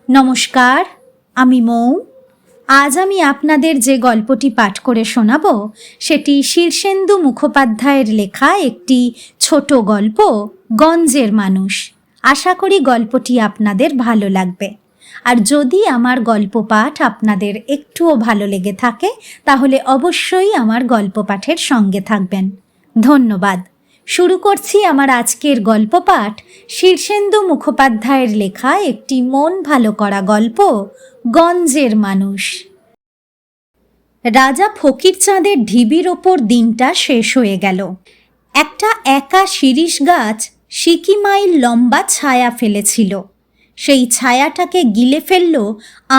নমস্কার, আমি মৌ। আজ আমি আপনাদের যে গল্পটি পাঠ করে শোনাব সেটি শীর্ষেন্দু মুখোপাধ্যায়ের লেখা একটি ছোট গল্প, গঞ্জের মানুষ। আশা করি গল্পটি আপনাদের ভালো লাগবে। আর যদি আমার গল্প পাঠ আপনাদের একটুও ভালো লেগে থাকে তাহলে অবশ্যই আমার গল্প পাঠের সঙ্গে থাকবেন। ধন্যবাদ। শুরু করছি আমার আজকের গল্প পাঠ, শীর্ষেন্দু মুখোপাধ্যায়ের লেখা একটি মন ভালো করা গল্প, গঞ্জের মানুষ। রাজা ফকিরচাঁদের ঢিবির ওপর দিনটা শেষ হয়ে গেল। একটা একা শিরীষ গাছ সিকিমাইল লম্বা ছায়া ফেলেছিল। সেই ছায়াটাকে গিলে ফেলল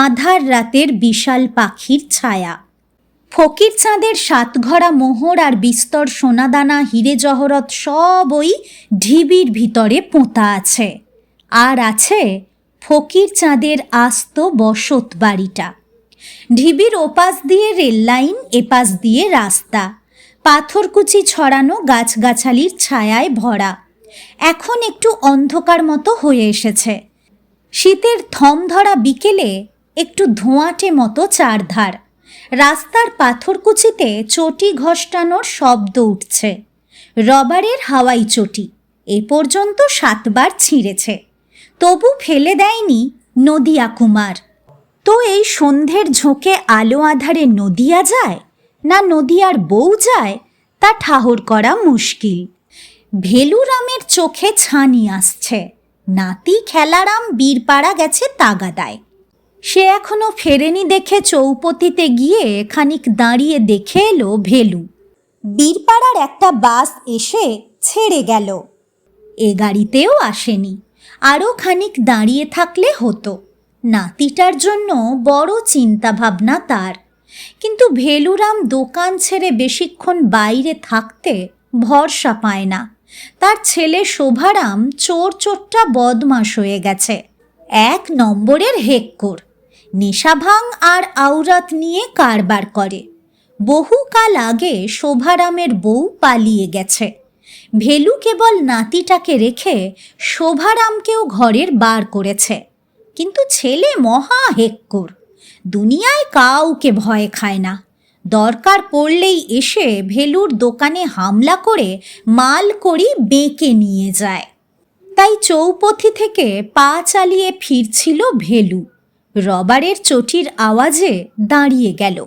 আঁধার রাতের বিশাল পাখির ছায়া। ফকিরচাঁদের সাতঘরা মোহর আর বিস্তর সোনাদানা হিরে জহরত সব ওই ঢিবির ভিতরে পোঁতা আছে। আর আছে ফকিরচাঁদের আস্ত বসত বাড়িটা। ঢিবির ওপাশ দিয়ে রেল লাইন, এপাশ দিয়ে রাস্তা, পাথরকুচি ছড়ানো গাছগাছালির ছায়ায় ভরা। এখন একটু অন্ধকার মতো হয়ে এসেছে। শীতের থম ধরা বিকেলে একটু ধোঁয়াটে মতো চারধার। রাস্তার পাথরকুচিতে চটি ঘষ্টানোর শব্দ উঠছে। রবারের হাওয়াই চটি এ পর্যন্ত 7 বার ছিঁড়েছে, তবু ফেলে দেয়নি নদিয়া কুমার। তো এই সন্ধ্যের ঝোঁকে আলো আধারে নদিয়া যায় না নদিয়ার বউ যায় তা ঠাহর করা মুশকিল। ভেলুরামের চোখে ছানি আসছে। নাতি খেলারাম বীরপাড়া গেছে তাগাদায়। সে এখনো ফেরেনি দেখে চৌপতিতে গিয়ে খানিক দাঁড়িয়ে দেখে এলো ভেলু। বীরপাড়ার একটা বাস এসে ছেড়ে গেল। এ গাড়িতেও আসেনি। আরও খানিক দাঁড়িয়ে থাকলে হতো। নাতিটার জন্য বড় চিন্তা ভাবনা তার। কিন্তু ভেলুরাম দোকান ছেড়ে বেশিক্ষণ বাইরে থাকতে ভরসা পায় না। তার ছেলে শোভারাম চোরটা বদমাশ হয়ে গেছে। 1 নম্বরের হেক্কর। নেশাভাং আর আওরাত নিয়ে কারবার করে। বহুকাল আগে শোভারামের বউ পালিয়ে গেছে। ভেলু কেবল নাতিটাকে রেখে শোভারামকেও ঘরের বার করেছে। কিন্তু ছেলে মহা হেক্কর। দুনিয়ায় কাউকে ভয় খায় না। দরকার পড়লেই এসে ভেলুর দোকানে হামলা করে মাল করি বেঁকে নিয়ে যায়। তাই চৌপথি থেকে পা চালিয়ে ফিরছিল ভেলু। রবারের চটির আওয়াজে দাঁড়িয়ে গেল।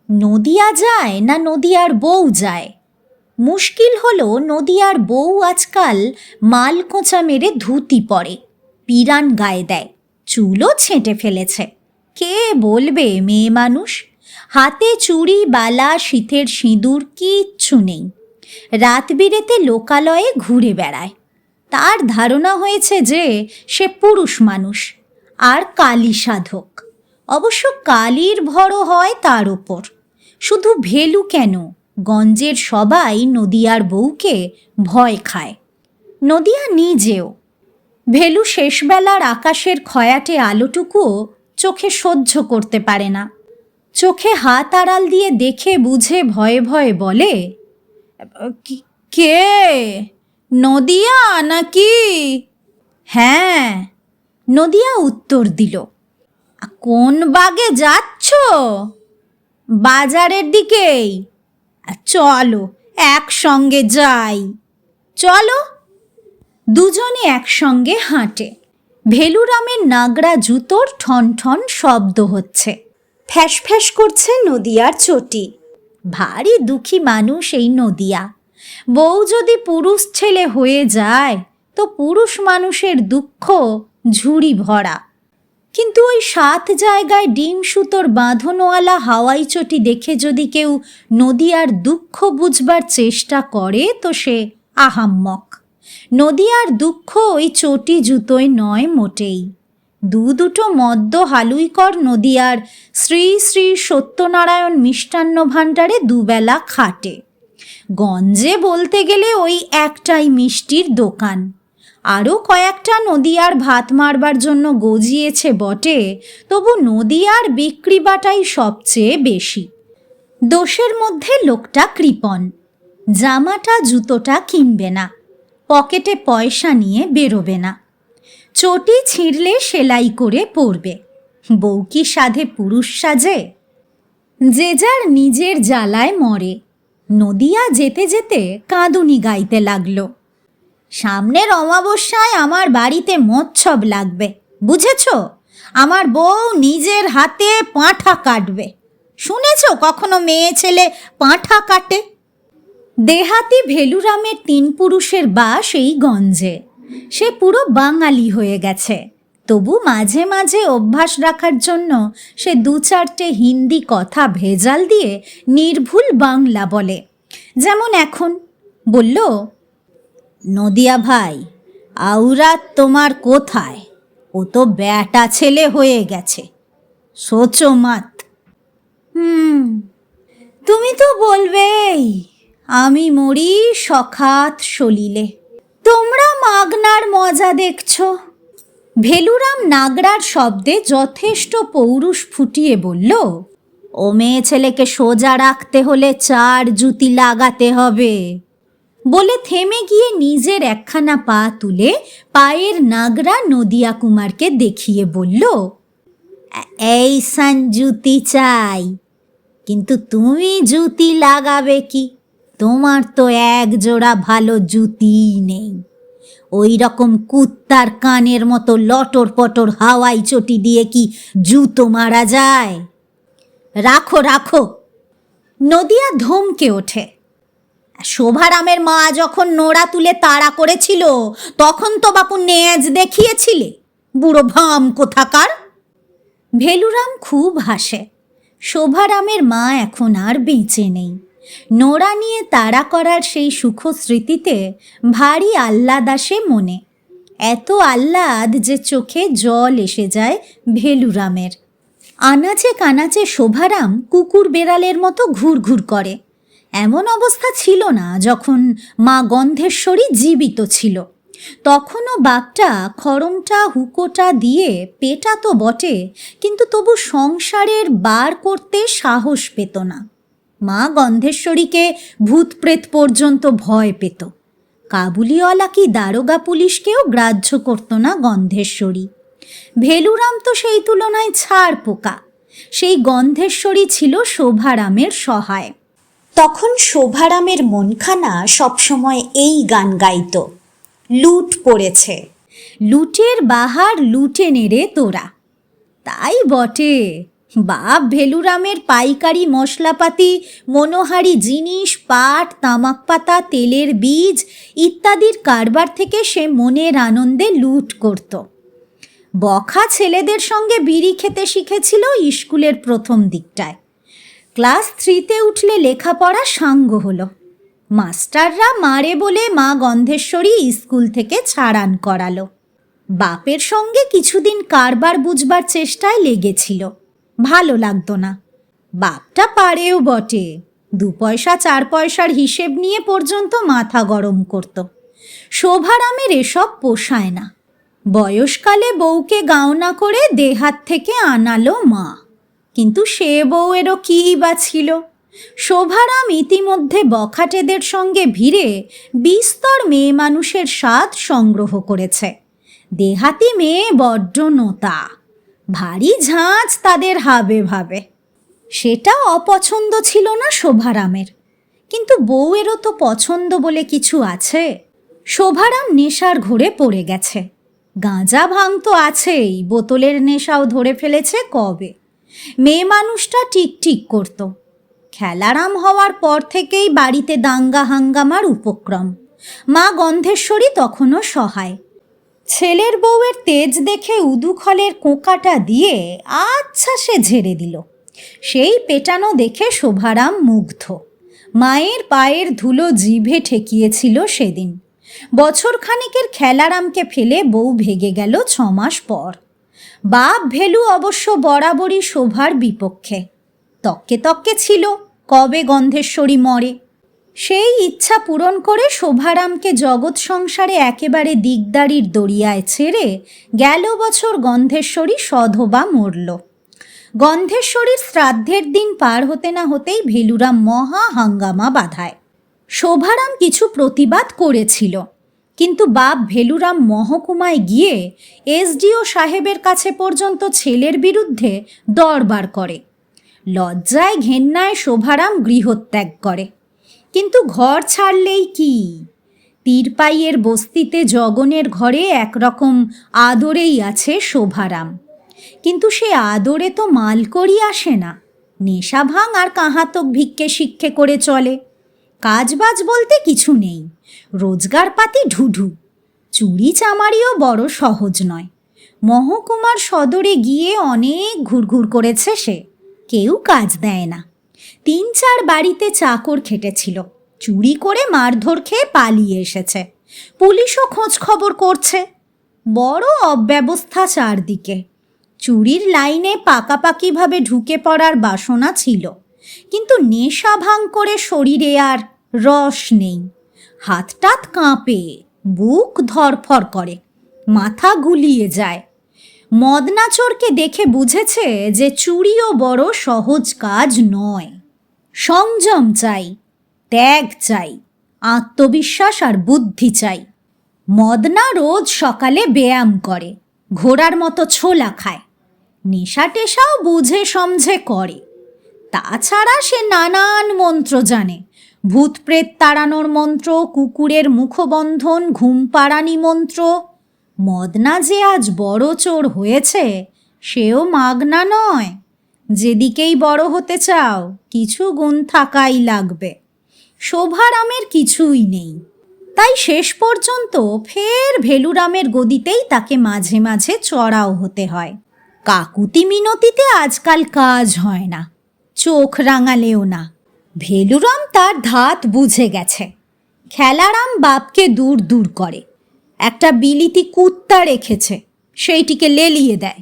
নদিয়া যায় না নদিয়ার বউ যায়? মুশকিল হলো নদিয়ার বউ আজকাল মাল কোঁচা মেরে ধুতি পরে, পিরান গায়ে দেয়, চুলও ছেঁটে ফেলেছে। কে বলবে মেয়ে মানুষ? হাতে চুড়ি বালা শীতের সিঁদুর কিচ্ছু নেই। রাত বিরেতে লোকালয়ে ঘুরে বেড়ায়। তার ধারণা হয়েছে যে সে পুরুষ মানুষ আর কালী সাধক। অবশ্য কালীর ভরও হয় তার ওপর। শুধু ভেলু কেন, গঞ্জের সবাই নদিয়ার বউকে ভয় খায়, নদিয়া নিজেও। ভেলু শেষবেলার আকাশের খয়াটে আলোটুকুও চোখে সহ্য করতে পারে না। চোখে হাত আড়াল দিয়ে দেখে বুঝে ভয়ে ভয়ে বলে, কে? নদিয়া নাকি? হ্যাঁ, নদিয়া উত্তর দিল। কোন বাগে যাচ্ছ? বাজারের দিকেই। চলো একসঙ্গে যাই। চলো। দুজনে একসঙ্গে হাঁটে। ভেলুরামের নাগড়া জুতোর ঠন ঠন শব্দ হচ্ছে। ফ্যাস ফ্যাস করছে নদিয়ার চটি। ভারী দুঃখী মানুষ এই নদিয়া। বউ যদি পুরুষ ছেলে হয়ে যায় তো পুরুষ মানুষের দুঃখ ঝুড়ি ভরা। কিন্তু ওই 7 জায়গায় ডিম সুতোর বাঁধনওয়ালা হাওয়াই চটি দেখে যদি কেউ নদিয়ার দুঃখ বুঝবার চেষ্টা করে তো সে আহাম্মক। নদিয়ার দুঃখ ওই চটি জুতোয় নয় মোটেই। দুটো মদ্য হালুইকর নদিয়ার শ্রী শ্রী সত্যনারায়ণ মিষ্টান্ন ভাণ্ডারে দুবেলা খাটে। গঞ্জে বলতে গেলে ওই একটাই মিষ্টির দোকান। আরও কয়েকটা নদিয়ার ভাত মারবার জন্য গজিয়েছে বটে, তবু নদিয়ার বিক্রি বাটাই সবচেয়ে বেশি। দোষের মধ্যে লোকটা কৃপণ। জামাটা জুতোটা কিনবে না, পকেটে পয়সা নিয়ে বেরোবে না। চটি ছিঁড়লে সেলাই করে পরবে, বউ কি সাধে পুরুষ সাজে? যে যার নিজের জ্বালায় মরে। নদিয়া যেতে যেতে কাঁদুনি গাইতে লাগলো। সামনের অমাবস্যায় আমার বাড়িতে মৎসব লাগবে, বুঝেছ? আমার বউ নিজের হাতে পাঁঠা কাটবে। শুনেছ কখনো মেয়ে ছেলে পাঁঠা কাটে? দেহাতি ভেলুরামের 3 পুরুষের বাস এই গঞ্জে। সে পুরো বাঙালি হয়ে গেছে, তবু মাঝে মাঝে অভ্যাস রাখার জন্য সে 2-4টে হিন্দি কথা ভেজাল দিয়ে নির্ভুল বাংলা বলে। যেমন এখন বলল, নদিয়া ভাই, আউরাত তোমার কোথায়? ও তো ব্যাটা ছেলে হয়ে গেছে, সোচো মাত। তুমি তো বলবেই, আমি মরি সখাত সলিলে। তোমরা মাগনার মজা দেখছ। ভেলুরাম নাগরার শব্দে যথেষ্ট পৌরুষ ফুটিয়ে বলল, ও মেয়ে ছেলেকে সোজা রাখতে হলে 4 জুতি লাগাতে হবে। বলে থেমে গিয়ে নিজের একখানা পা তুলে পায়ের নাগরা নদিয়া কুমারকে দেখিয়ে বলল, এই সান জুতি চাই, কিন্তু তুমি জুতি লাগাবে কি? তোমার তো 1 জোড়া ভালো জুতিই নেই। ওই রকম কুত্তার কানের মতো লটর পটর হাওয়াই চটি দিয়ে কি জুতো মারা যায়? রাখো রাখো। নদিয়া ধমকে ওঠে। শোভারামের মা যখন নোড়া তুলে তাড়া করেছিল, তখন তো বাপু নেজ দেখিয়েছিলে, বুড়ো ভাম কোথাকার। ভেলুরাম খুব হাসে। শোভারামের মা এখন আর বেঁচে নেই। নোড়া নিয়ে তাড়া করার সেই সুখ স্মৃতিতে ভারী আহ্লাদ আসে মনে। এত আহ্লাদ যে চোখে জল এসে যায় ভেলুরামের। আনাচে কানাচে শোভারাম কুকুর বেড়ালের মতো ঘুরঘুর করে। এমন অবস্থা ছিল না যখন মা গন্ধেশ্বরী জীবিত ছিল। তখনও বাপটা খড়মটা হুকোটা দিয়ে পেটা তো বটে, কিন্তু তবু সংসারের বার করতে সাহস পেত না। মা গন্ধেশ্বরীকে ভূত প্রেত পর্যন্ত ভয় পেত। কাবুলিওয়ালা কি দারোগা পুলিশকেও গ্রাহ্য করত না গন্ধেশ্বরী। ভেলুরাম তো সেই তুলনায় ছাড় পোকা। সেই গন্ধেশ্বরী ছিল শোভারামের সহায়। তখন শোভারামের মনখানা সবসময় এই গান গাইত, লুট পড়েছে, লুটের বাহার লুটে নেড়ে তোরা। তাই বটে, বাপ ভেলুরামের পাইকারি মশলাপাতি, মনোহারি জিনিস, পাট, তামাক পাতা, তেলের বীজ ইত্যাদির কারবার থেকে সে মনের আনন্দে লুট করত। বখা ছেলেদের সঙ্গে বিড়ি খেতে শিখেছিল স্কুলের প্রথম দিকটায়। ক্লাস 3তে উঠলে লেখাপড়া সাঙ্গ হলো। মাস্টাররা মারে বলে মা গন্ধেশ্বরী স্কুল থেকে ছাড়ান করালো। বাপের সঙ্গে কিছুদিন কারবার বুঝবার চেষ্টায় লেগেছিল, ভালো লাগতো না। বাপটা পারেও বটে, 2 পয়সা 4 পয়সার হিসেব নিয়ে পর্যন্ত মাথা গরম করত। শোভারামের এসব পোষায় না। বয়সকালে বউকে গাওনা করে দেহাত থেকে আনালো মা, কিন্তু সে বউয়েরও কী বা ছিল। শোভারাম ইতিমধ্যে বখাটেদের সঙ্গে ভিড়ে বিস্তর মেয়ে মানুষের স্বাদ সংগ্রহ করেছে। দেহাতি মেয়ে বড্ড নোতা, ভারী ঝাঁজ তাদের হাবে ভাবে। সেটা অপছন্দ ছিল না শোভারামের, কিন্তু বউয়েরও তো পছন্দ বলে কিছু আছে। শোভারাম নেশার ঘোরে পড়ে গেছে। গাঁজা ভাঙ তো আছেই, বোতলের নেশাও ধরে ফেলেছে কবে। মেয়ে মানুষটা টিকটিক করত। খেলারাম হওয়ার পর থেকেই বাড়িতে দাঙ্গা হাঙ্গামার উপক্রম। মা গন্ধেশ্বরী তখনও সহায়। ছেলের বউয়ের তেজ দেখে উদুখলের কোঁকাটা দিয়ে আচ্ছা সে ঝেড়ে দিল। সেই পেটানো দেখে শোভারাম মুগ্ধ। মায়ের পায়ের ধুলো জিভে ঠেকিয়েছিল সেদিন। বছরখানেকের খেলারামকে ফেলে বউ ভেগে গেল 6 মাস পর। বাপ ভেলু অবশ্য বরাবরই শোভার বিপক্ষে। তককে তককে ছিল কবে গন্ধেশ্বরী মরে। সেই ইচ্ছা পূরণ করে শোভারামকে জগৎ সংসারে একেবারে দিগদারির দরিয়ায় ছেড়ে গেল বছর গন্ধেশ্বরী সধবা মরল। গন্ধেশ্বরীর শ্রাদ্ধের দিন পার হতে না হতেই ভেলুরাম মহা হাঙ্গামা বাধায়। শোভারাম কিছু প্রতিবাদ করেছিল, কিন্তু বাপ ভেলুরাম মহকুমায় গিয়ে এসডিও সাহেবের কাছে পর্যন্ত ছেলের বিরুদ্ধে দরবার করে। লজ্জায় ঘেন্নায় শোভারাম গৃহত্যাগ করে। কিন্তু ঘর ছাড়লেই কি, তীরপাইয়ের বস্তিতে জগনের ঘরে একরকম আদরেই আছে শোভারাম। কিন্তু সে আদরে তো মালকড়ি আসে না, নেশা ভাঙ আর কাহাতক ভিক্ষে শিক্ষে করে চলে। কাজবাজ বলতে কিছু নেই, রোজগারপাতি ঢুঢু। চুরি চামারিও বড় সহজ নয়। মহকুমার সদরে গিয়ে অনেক ঘুরঘুর করেছে সে, কেউ কাজ দেয় না। ৩-৪ বাড়িতে চাকর খেটেছিল, চুরি করে মারধর খেয়ে পালিয়ে এসেছে। পুলিশও খোঁজ খবর করছে। বড় অব্যবস্থা চারদিকে। চুরির লাইনে পাকাপাকিভাবে ঢুকে পড়ার বাসনা ছিল, কিন্তু নেশা ভাঙ করে শরীরে আর রস নেই। হাতটাত কাঁপে, বুক ধরফর করে, মাথা গুলিয়ে যায়। মদনাচরকে দেখে বুঝেছে যে চুরিও বড় সহজ কাজ নয়। সংযম চাই, ত্যাগ চাই, আত্মবিশ্বাস আর বুদ্ধি চাই। মদনা রোজ সকালে ব্যায়াম করে, ঘোড়ার মতো ছোলা খায়, নেশা টেশাও বুঝে সমঝে করে। তাছাড়া সে নানান মন্ত্র জানে, ভূত প্রেত তাড়ানোর মন্ত্র, কুকুরের মুখবন্ধন, ঘুম পাড়ানি মন্ত্র। মদনা যে আজ বড় চোর হয়েছে সেও মাগনা নয়। যেদিকেই বড় হতে চাও কিছু গুণ থাকাই লাগবে। শোভারামের কিছুই নেই, তাই শেষ পর্যন্ত ফের ভেলুরামের গদিতেই তাকে মাঝে মাঝে চড়াও হতে হয়। কাকুতি মিনতিতে আজকাল কাজ হয় না, চোখ রাঙালেও না। ভেলুরাম তার ধাত বুঝে গেছে। খেলারাম বাপকে দূর দূর করে, একটা বিলিতি কুত্তা রেখেছে, সেইটিকে লেলিয়ে দেয়।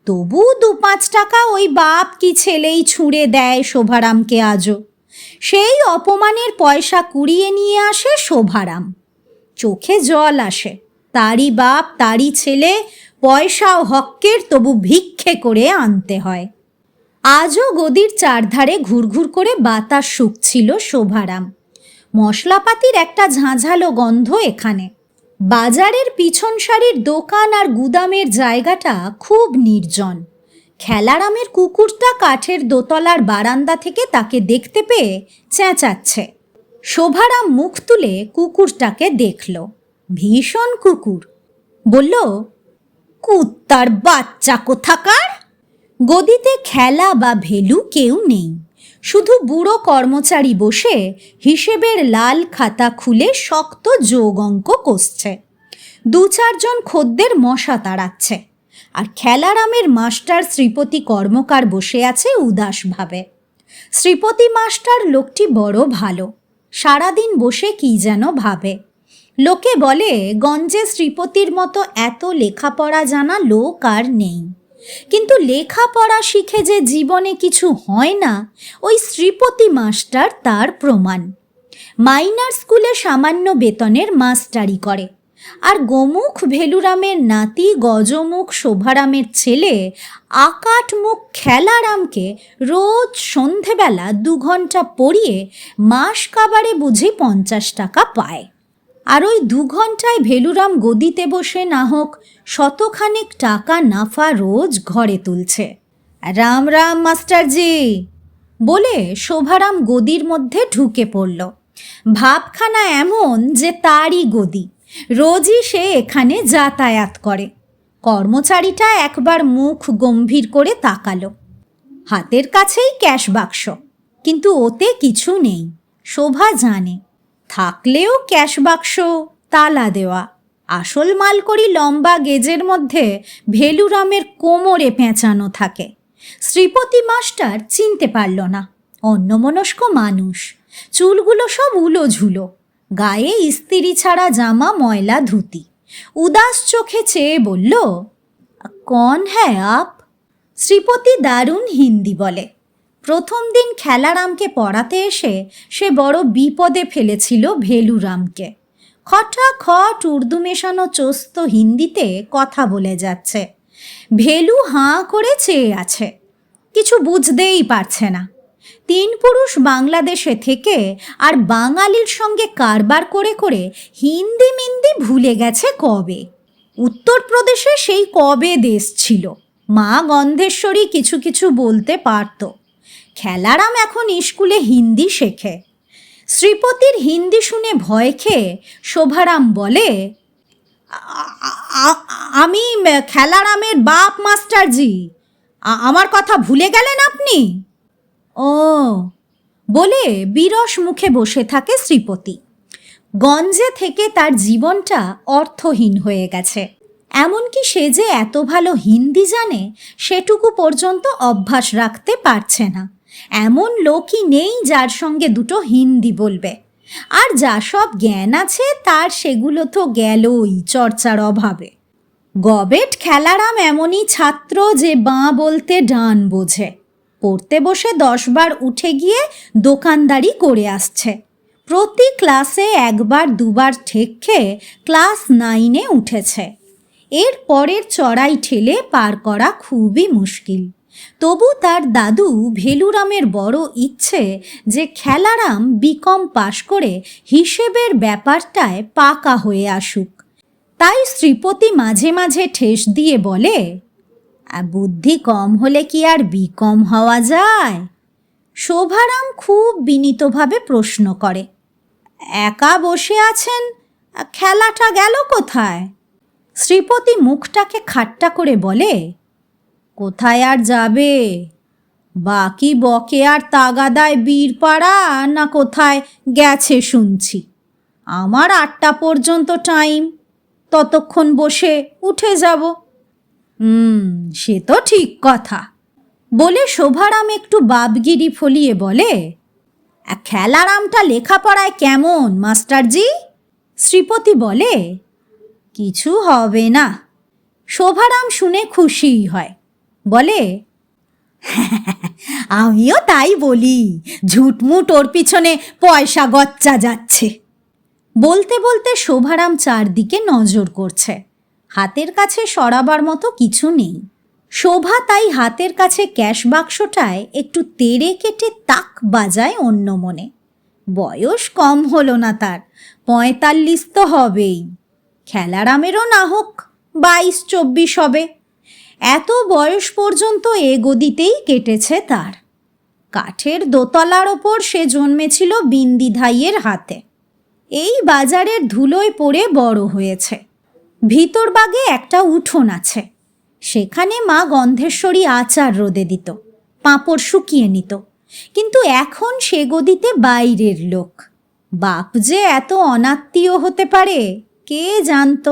তবু 2-5 টাকা ওই বাপ কি ছেলেই ছুঁড়ে দেয় শোভারামকে আজও। সেই অপমানের পয়সা কুড়িয়ে নিয়ে আসে শোভারাম। চোখে জল আসে, তারই বাপ তারই ছেলে, পয়সা ও হক্কের তবু ভিক্ষে করে আনতে হয়। আজও গদির চারধারে ঘুরঘুর করে বাতাস শুকছিল শোভারাম। মশলাপাতির একটা ঝাঁঝালো গন্ধ এখানে। বাজারের পিছন সারির দোকান আর গুদামের জায়গাটা খুব নির্জন। খেলারামের কুকুরটা কাঠের দোতলার বারান্দা থেকে তাকে দেখতে পেয়ে চেঁচাচ্ছে। শোভারাম মুখ তুলে কুকুরটাকে দেখল। ভীষণ কুকুর। বলল, কুত্তার বাচ্চা কোথাকার। গদিতে খেলা বা ভেলু কেউ নেই, শুধু বুড়ো কর্মচারী বসে হিসেবের লাল খাতা খুলে শক্ত যোগ অঙ্ক কষছে। 2-4 জন খদ্দের মশা তাড়াচ্ছে, আর খেলারামের মাস্টার শ্রীপতি কর্মকার বসে আছে উদাসভাবে। শ্রীপতি মাস্টার লোকটি বড় ভালো, সারাদিন বসে কি যেন ভাবে। লোকে বলে গঞ্জে শ্রীপতির মতো এত লেখাপড়া জানা লোক আর নেই। কিন্তু লেখাপড়া শিখে যে জীবনে কিছু হয় না, ওই শ্রীপতি মাস্টার তার প্রমাণ। মাইনার স্কুলে সামান্য বেতনের মাস্টারি করে, আর গোমুখ ভেলুরামের নাতি গজমুখ শোভারামের ছেলে আকাট মুখ খেলারামকে রোজ সন্ধেবেলা 2 ঘন্টা পড়িয়ে মাস কাবারে বুঝি 50 টাকা পায়। আর ওই 2 ঘন্টায় ভেলুরাম গদিতে বসে না হোক 100খানেক টাকা নাফা রোজ ঘরে তুলছে। রাম রাম মাস্টারজি বলে শোভারাম গদির মধ্যে ঢুকে পড়ল। ভাবখানা এমন যে তারই গদি, রোজই সে এখানে যাতায়াত করে। কর্মচারীটা একবার মুখ গম্ভীর করে তাকালো। হাতের কাছেই ক্যাশ বাক্স, কিন্তু ওতে কিছু নেই। শোভা জানে, থাকলেও ক্যাশ বাক্স তালা দেওয়া। আসল মালকড়ি লম্বা গেজের মধ্যে ভেলুরামের কোমরে পেঁচানো থাকে। শ্রীপতি মাস্টার চিনতে পারল না, অন্যমনস্ক মানুষ। চুলগুলো সব উলোঝুলো, গায়ে ইস্তিরি ছাড়া জামা, ময়লা ধুতি। উদাস চোখে চেয়ে বলল, কন হ্যাঁ আপ? শ্রীপতি দারুণ হিন্দি বলে। প্রথম দিন খেলারামকে পড়াতে এসে সে বড় বিপদে ফেলেছিল ভেলুরামকে। খটাখট উর্দু মেশানো চোস্ত হিন্দিতে কথা বলে যাচ্ছে। ভেলু হাঁ করে চেয়ে আছে, কিছু বুঝতেই পারছে না। তিন পুরুষ বাংলাদেশে থেকে আর বাঙালির সঙ্গে কারবার করে করে হিন্দি মিন্দি ভুলে গেছে কবে। উত্তরপ্রদেশে সেই কবে দেশ ছিল, মা গন্ধেশ্বরী কিছু কিছু বলতে পারত। খেলারাম এখন স্কুলে হিন্দি শেখে। শ্রীপতির হিন্দি শুনে ভয় খেয়ে শোভারাম বলে, আমি খেলারামের বাপ মাস্টারজি, আমার কথা ভুলে গেলেন আপনি? ও বলে বিরস মুখে বসে থাকে শ্রীপতি। গঞ্জে থেকে তার জীবনটা অর্থহীন হয়ে গেছে। এমনকি সে যে এত ভালো হিন্দি জানে সেটুকু পর্যন্ত অভ্যাস রাখতে পারছে না। এমন লোকই নেই যার সঙ্গে দুটো হিন্দি বলবে। আর যা সব জ্ঞান আছে তার সেগুলো তো গেলই চর্চার অভাবে। গবেট খেলারাম এমনই ছাত্র যে বাঁ বলতে ডান বোঝে। পড়তে বসে 10 বার উঠে গিয়ে দোকানদারি করে আসছে। প্রতি ক্লাসে 1 বার 2 বার ঠেক খেয়ে ক্লাস 9-এ উঠেছে। এর পরের চড়াই ঠেলে পার করা খুবই মুশকিল। তবু তার দাদু ভেলুরামের বড় ইচ্ছে যে খেলারাম বিকম পাশ করে হিসেবের ব্যাপারটায় পাকা হয়ে আসুক। তাই শ্রীপতি মাঝে মাঝে ঠেস দিয়ে বলে, বুদ্ধি কম হলে কি আর বিকম হওয়া যায়? শোভারাম খুব বিনীতভাবে প্রশ্ন করে, একা বসে আছেন, খেলাটা গেল কোথায়? শ্রীপতি মুখটাকে খাট্টা করে বলে, কোথায় আর যাবে? বাকি বকে আর তাগাদায় বীরপাড়া না কোথায় গেছে শুনছি। আমার 8টা পর্যন্ত টাইম, ততক্ষণ বসে উঠে যাব। সে তো ঠিক কথা বলে শোভারাম একটু বাপগিরি ফলিয়ে বলে, খেলারামটা লেখাপড়ায় কেমন মাস্টারজি? শ্রীপতি বলে, কিছু হবে না। শোভারাম শুনে খুশিই হয়, বলে, আমিও তাই বলি, ঝুটমুট ওর পিছনে পয়সা গচ্চা যাচ্ছে। বলতে বলতে শোভারাম চারদিকে নজর করছে। হাতের কাছে সরাবার মতো কিছু নেই। শোভা তাই হাতের কাছে ক্যাশ বাক্সটায় একটু তেড়ে কেটে তাক বাজায় অন্য মনে। বয়স কম হলো না তার, 45 তো হবেই। খেলারামেরও না হোক 22-24 হবে। এত বয়স পর্যন্ত এ গদিতেই কেটেছে তার। কাঠের দোতলার ওপর সে জন্মেছিল বিন্দিধাইয়ের হাতে। এই বাজারের ধুলোয় পড়ে বড় হয়েছে। ভিতরবাগে একটা উঠোন আছে, সেখানে মা গন্ধেশ্বরী আচার রোদে দিত, পাঁপড় শুকিয়ে নিত। কিন্তু এখন সে গদিতে বাইরের লোক। বাপ যে এত অনাত্মীয় হতে পারে কে জানত।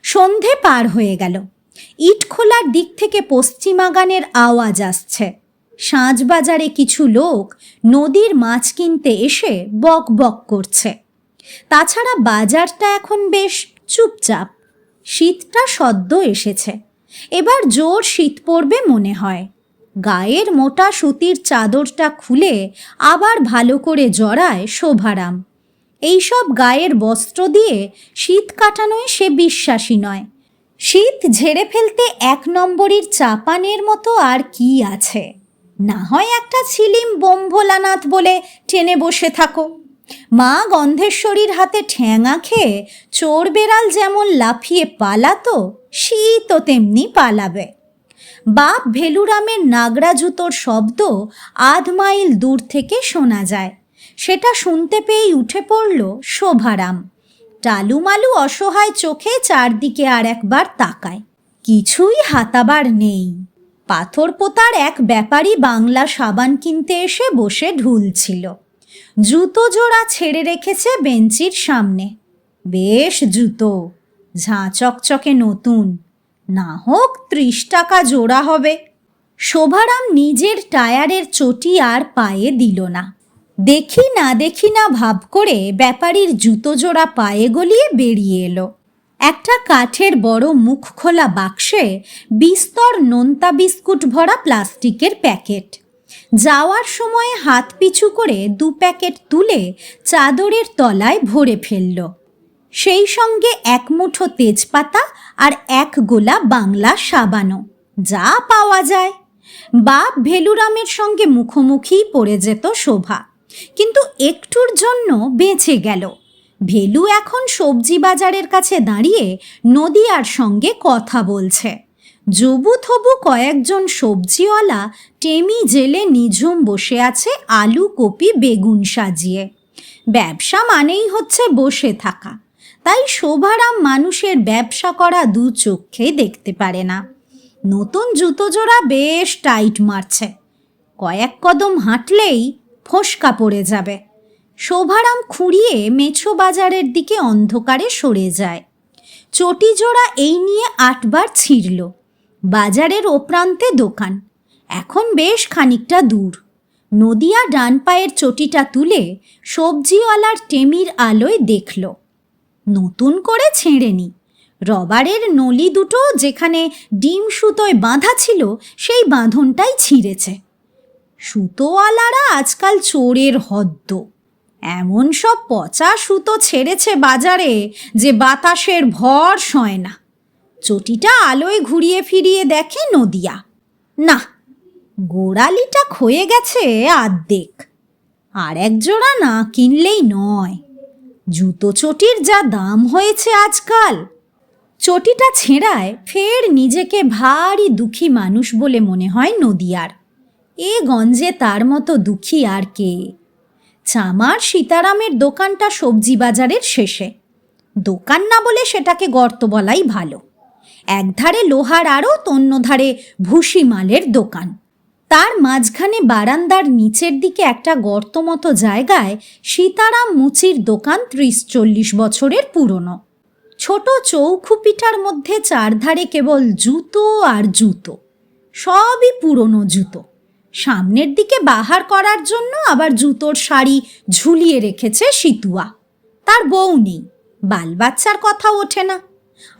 সন্ধে পার হয়ে গেল। ইটখোলার দিক থেকে পশ্চিমা গানের আওয়াজ আসছে। সাঁঝবাজারে কিছু লোক নদীর মাছ কিনতে এসে বক বক করছে। তাছাড়া বাজারটা এখন বেশ চুপচাপ। শীতটা সদ্য এসেছে, এবার জোর শীত পড়বে মনে হয়। গায়ের মোটা সুতির চাদরটা খুলে আবার ভালো করে জড়ায় শোভারাম। এইসব গায়ের বস্ত্র দিয়ে শীত কাটানোয় সে বিশ্বাসী নয়। শীত ঝেড়ে ফেলতে 1 নম্বরীর চাপানের মতো আর কি আছে? না হয় একটা ছিলিম বোম্ভোলানাথ বলে টেনে বসে থাকো। মা গন্ধেশ্বরীর হাতে ঠ্যাঙা খেয়ে চোর বেড়াল যেমন লাফিয়ে পালাতো, শীতও তেমনি পালাবে। বাপ ভেলুরামের নাগরা জুতোর শব্দ 1/2 মাইল দূর থেকে শোনা যায়। সেটা শুনতে পেয়েই উঠে পড়ল শোভারাম। টালুমালু অসহায় চোখে চারদিকে আর একবার তাকায়। কিছুই হাতাবার নেই। পাথর পোতার এক ব্যাপারী বাংলা সাবান কিনতে এসে বসে ঢুলছিল। জুতো জোড়া ছেড়ে রেখেছে বেঞ্চির সামনে। বেশ জুতো, ঝাঁ চকচকে নতুন, না হোক 30 টাকা জোড়া হবে। শোভারাম নিজের টায়ারের চটি আর পায়ে দিল না। দেখি না ভাব করে ব্যাপারীর জুতো জোড়া পায়ে গলিয়ে বেরিয়ে এলো। একটা কাঠের বড় মুখ খোলা বাক্সে বিস্তর নোনতা বিস্কুট ভরা প্লাস্টিকের প্যাকেট। যাওয়ার সময় হাত পিছু করে 2 প্যাকেট তুলে চাদরের তলায় ভরে ফেলল। সেই সঙ্গে 1 মুঠো তেজপাতা আর 1 গোলা বাংলা সাবানও, যা পাওয়া যায়। বাপ ভেলুরামের সঙ্গে মুখোমুখি পড়ে যেত শোভা, কিন্তু একটুর জন্য বেঁচে গেল। ভেলু এখন সবজি বাজারের কাছে দাঁড়িয়ে নদিয়ার সঙ্গে কথা বলছে। জবুথবু কয়েকজন সবজিওয়ালা টেমি জেলে নিঝুম বসে আছে আলু, কপি, বেগুন সাজিয়ে। ব্যবসা মানেই হচ্ছে বসে থাকা, তাই শোভারাম মানুষের ব্যবসা করা দু চোখে দেখতে পারে না। নতুন জুতো জোড়া বেশ টাইট মারছে, কয়েক কদম হাঁটলেই ফোসকা পড়ে যাবে। শোভারাম খুঁড়িয়ে মেছো বাজারের দিকে অন্ধকারে সরে যায়। চটি জোড়া এই নিয়ে 8 বার ছিঁড়ল। বাজারের ও প্রান্তে দোকান, এখন বেশ খানিকটা দূর। নদিয়া ডান পায়ের চটিটা তুলে সবজিওয়ালার টেমির আলোয় দেখল, নতুন করে ছেঁড়েনি। রবারের নলি দুটো যেখানে ডিম সুতোয় বাঁধা ছিল সেই বাঁধনটাই ছিঁড়েছে। সুতোওয়ালারা আজকাল চোরের হদ্দ, এমন সব পচা সুতো ছেড়েছে বাজারে যে বাতাসের ভর সয় না। চটিটা আলোয় ঘুরিয়ে ফিরিয়ে দেখে নদিয়া, না, গোড়ালিটা ক্ষয়ে গেছে আর্ধেক। আর এক জোড়া না কিনলেই নয়। জুতো চটির যা দাম হয়েছে আজকাল। চটিটা ছেঁড়ায় ফের নিজেকে ভারী দুঃখী মানুষ বলে মনে হয় নদিয়ার। এ গঞ্জে তার মতো দুঃখী আর কে? চামার সীতারামের দোকানটা সবজি বাজারের শেষে। দোকান না বলে সেটাকে গর্ত বলাই ভালো। একধারে লোহার আড়ত, অন্যধারে ভুসি মালের দোকান। তার মাঝখানে বারান্দার নিচের দিকে একটা গর্ত মতো জায়গায় সীতারাম মুচির দোকান 30-40 বছরের পুরনো। ছোট চৌখুপিটার মধ্যে চারধারে কেবল জুতো আর জুতো, সবই পুরনো জুতো। সামনের দিকে বাহার করার জন্য আবার জুতোর শাড়ি ঝুলিয়ে রেখেছে সিতুয়া। তার বউ নেই, বাল বাচ্চার কথা ওঠে না,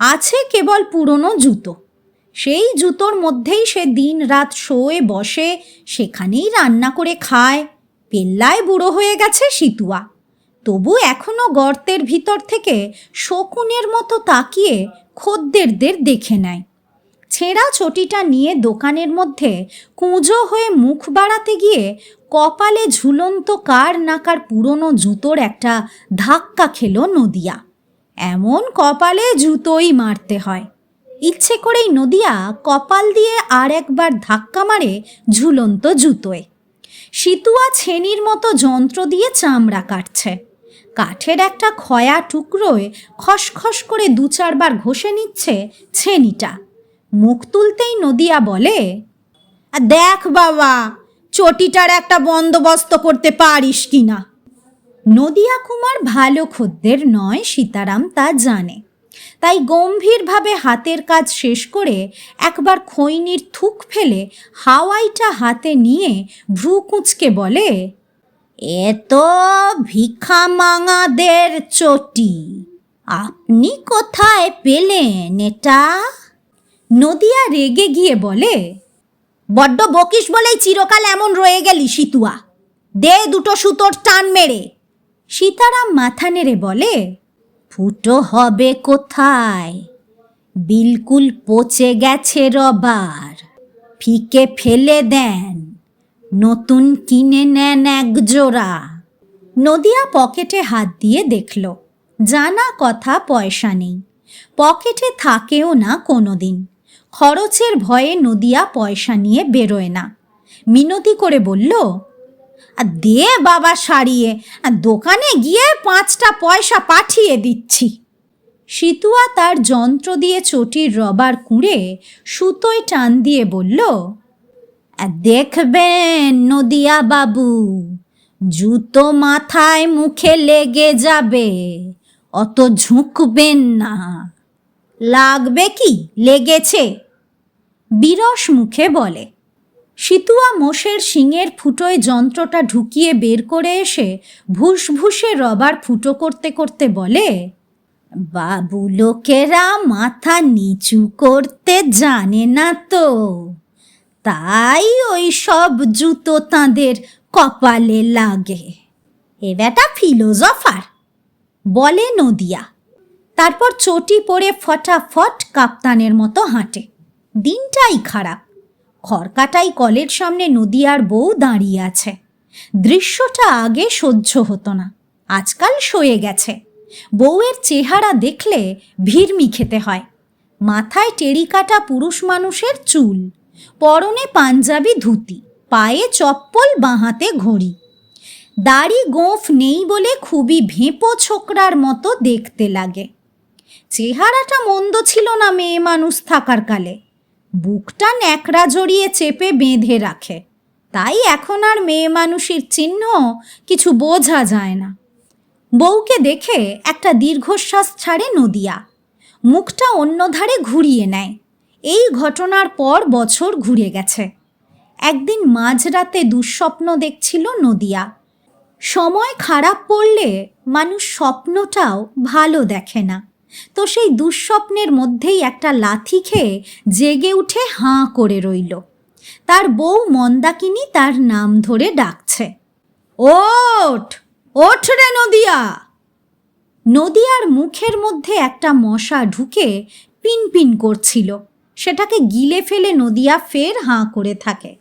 আছে কেবল পুরনো জুতো। সেই জুতোর মধ্যেই সে দিন রাত শোয়ে বসে, সেখানেই রান্না করে খায়। পেল্লায় বুড়ো হয়ে গেছে সিতুয়া, তবু এখনো গর্তের ভিতর থেকে শকুনের মতো তাকিয়ে খদ্দেরদের দেখে নেয়। ছেঁড়া চটিটা নিয়ে দোকানের মধ্যে কুঁজো হয়ে মুখ বাড়াতে গিয়ে কপালে ঝুলন্ত কার নাকার পুরনো জুতোর একটা ধাক্কা খেল নদিয়া। এমন কপালে জুতোই মারতে হয়। ইচ্ছে করেই নদিয়া কপাল দিয়ে আর একবার ধাক্কা মারে ঝুলন্ত জুতোয়। সিতুয়া ছেনির মতো যন্ত্র দিয়ে চামড়া কাটছে। কাঠের একটা ক্ষয়া টুকরোয় খসখস করে 2-4 বার ঘষে নিচ্ছে ছেনিটা। মুখ তুলতেই নদিয়া বলে, দেখ বাবা, চটিটার একটা বন্দোবস্ত করতে পারিস কিনা। নদিয়া কুমার ভালো খদ্দের নয়, সীতারাম তা জানে। তাই গম্ভীরভাবে হাতের কাজ শেষ করে একবার খৈনির থুক ফেলে হাওয়াইটা হাতে নিয়ে ভ্রু কুঁচকে বলে, এ তো ভিখা মাঙাদের চটি, আপনি কোথায় পেলেন এটা? নদিয়া রেগে গিয়ে বলে, বড্ড বকিস বলেই চিরকাল এমন রয়ে গেলি সিতুয়া, দে দুটো সুতোর টান মেরে। সীতারাম মাথা নেড়ে বলে, ফুটো হবে কোথায়? বিলকুল পচে গেছে রবার, ফিকে ফেলে দেন, নতুন কিনে নেন 1 জোড়া। নদিয়া পকেটে হাত দিয়ে দেখল, জানা কথা পয়সা নেই, পকেটে থাকেও না কোনোদিন। খরচের ভয়ে নদিয়া পয়সা নিয়ে বেরোয় না। মিনতি করে বলল, দে বাবা সারিয়ে, দোকানে গিয়ে 5টা পয়সা পাঠিয়ে দিচ্ছি। সিতুয়া তার যন্ত্র দিয়ে চটির রবার কুঁড়ে সুতোয় টান দিয়ে বলল, দেখবেন নদিয়া বাবু, জুতো মাথায় মুখে লেগে যাবে, অত ঝুঁকবেন না। লাগবে কি, লেগেছে, বিরস মুখে বলে। সিতুয়া মোষের শিঙের ফুটোয় যন্ত্রটা ঢুকিয়ে বের করে এসে ভুসভুসে রবার ফুটো করতে করতে বলে, বাবু লোকেরা মাথা নিচু করতে জানে না তো, তাই ওই সব জুতো তাঁদের কপালে লাগে। এ বেটা ফিলোজফার, বলে নদিয়া। তারপর চটি পরে ফটাফট কাপ্তানের মতো হাঁটে। দিনটাই খারাপ। খড়কাটাই কলের সামনে নদিয়ার বউ দাঁড়িয়ে আছে। দৃশ্যটা আগে সহ্য হতো না, আজকাল সয়ে গেছে। বউয়ের চেহারা দেখলে ভিড়মি খেতে হয়। মাথায় টেরিকাটা পুরুষ মানুষের চুল, পরনে পাঞ্জাবি ধুতি, পায়ে চপ্পল, বাঁহাতে ঘড়ি। দাড়ি গোঁফ নেই বলে খুবই ভেঁপো ছোকরার মতো দেখতে লাগে। চেহারাটা মন্দ ছিল না মেয়ে মানুষ থাকার কালে। বুকটা ন্যাকড়া জড়িয়ে চেপে বেঁধে রাখে, তাই এখন আর মেয়ে মানুষের চিহ্ন কিছু বোঝা যায় না। বউকে দেখে একটা দীর্ঘশ্বাস ছাড়ে নদিয়া, মুখটা অন্য ধারে ঘুরিয়ে নেয়। এই ঘটনার পর বছর ঘুরে গেছে। একদিন মাঝরাতে দুঃস্বপ্ন দেখছিল নদিয়া। সময় খারাপ পড়লে মানুষ স্বপ্নটাও ভালো দেখে না, তো সেই দুঃস্বপ্নের মধ্যেই একটা লাথি খেয়ে জেগে উঠে হাঁ করে রইল। তার বউ মন্দাকিনী তার নাম ধরে ডাকছে, ওঠ ওঠ রে নদিয়া। নদিয়ার মুখের মধ্যে একটা মশা ঢুকে পিনপিন করছিল, সেটাকে গিলে ফেলে নদিয়া ফের হাঁ করে থাকে।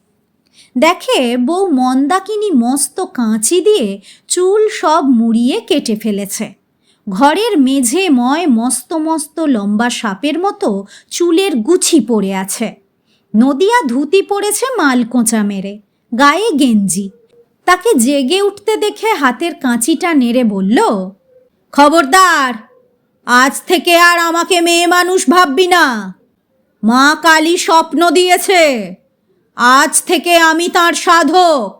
দেখে বউ মন্দাকিনী মস্ত কাঁচি দিয়ে চুল সব মুড়িয়ে কেটে ফেলেছে। ঘরের মেঝে ময় মস্ত মস্ত লম্বা সাপের মতো চুলের গুছি পড়ে আছে। নদিয়া ধুতি পড়েছে মাল কোঁচা মেরে, গায়ে গেঞ্জি। তাকে জেগে উঠতে দেখে হাতের কাঁচিটা নেড়ে বলল, খবরদার, আজ থেকে আর আমাকে মেয়ে মানুষ ভাববি না। মা কালী স্বপ্ন দিয়েছে, আজ থেকে আমি তার সাধক।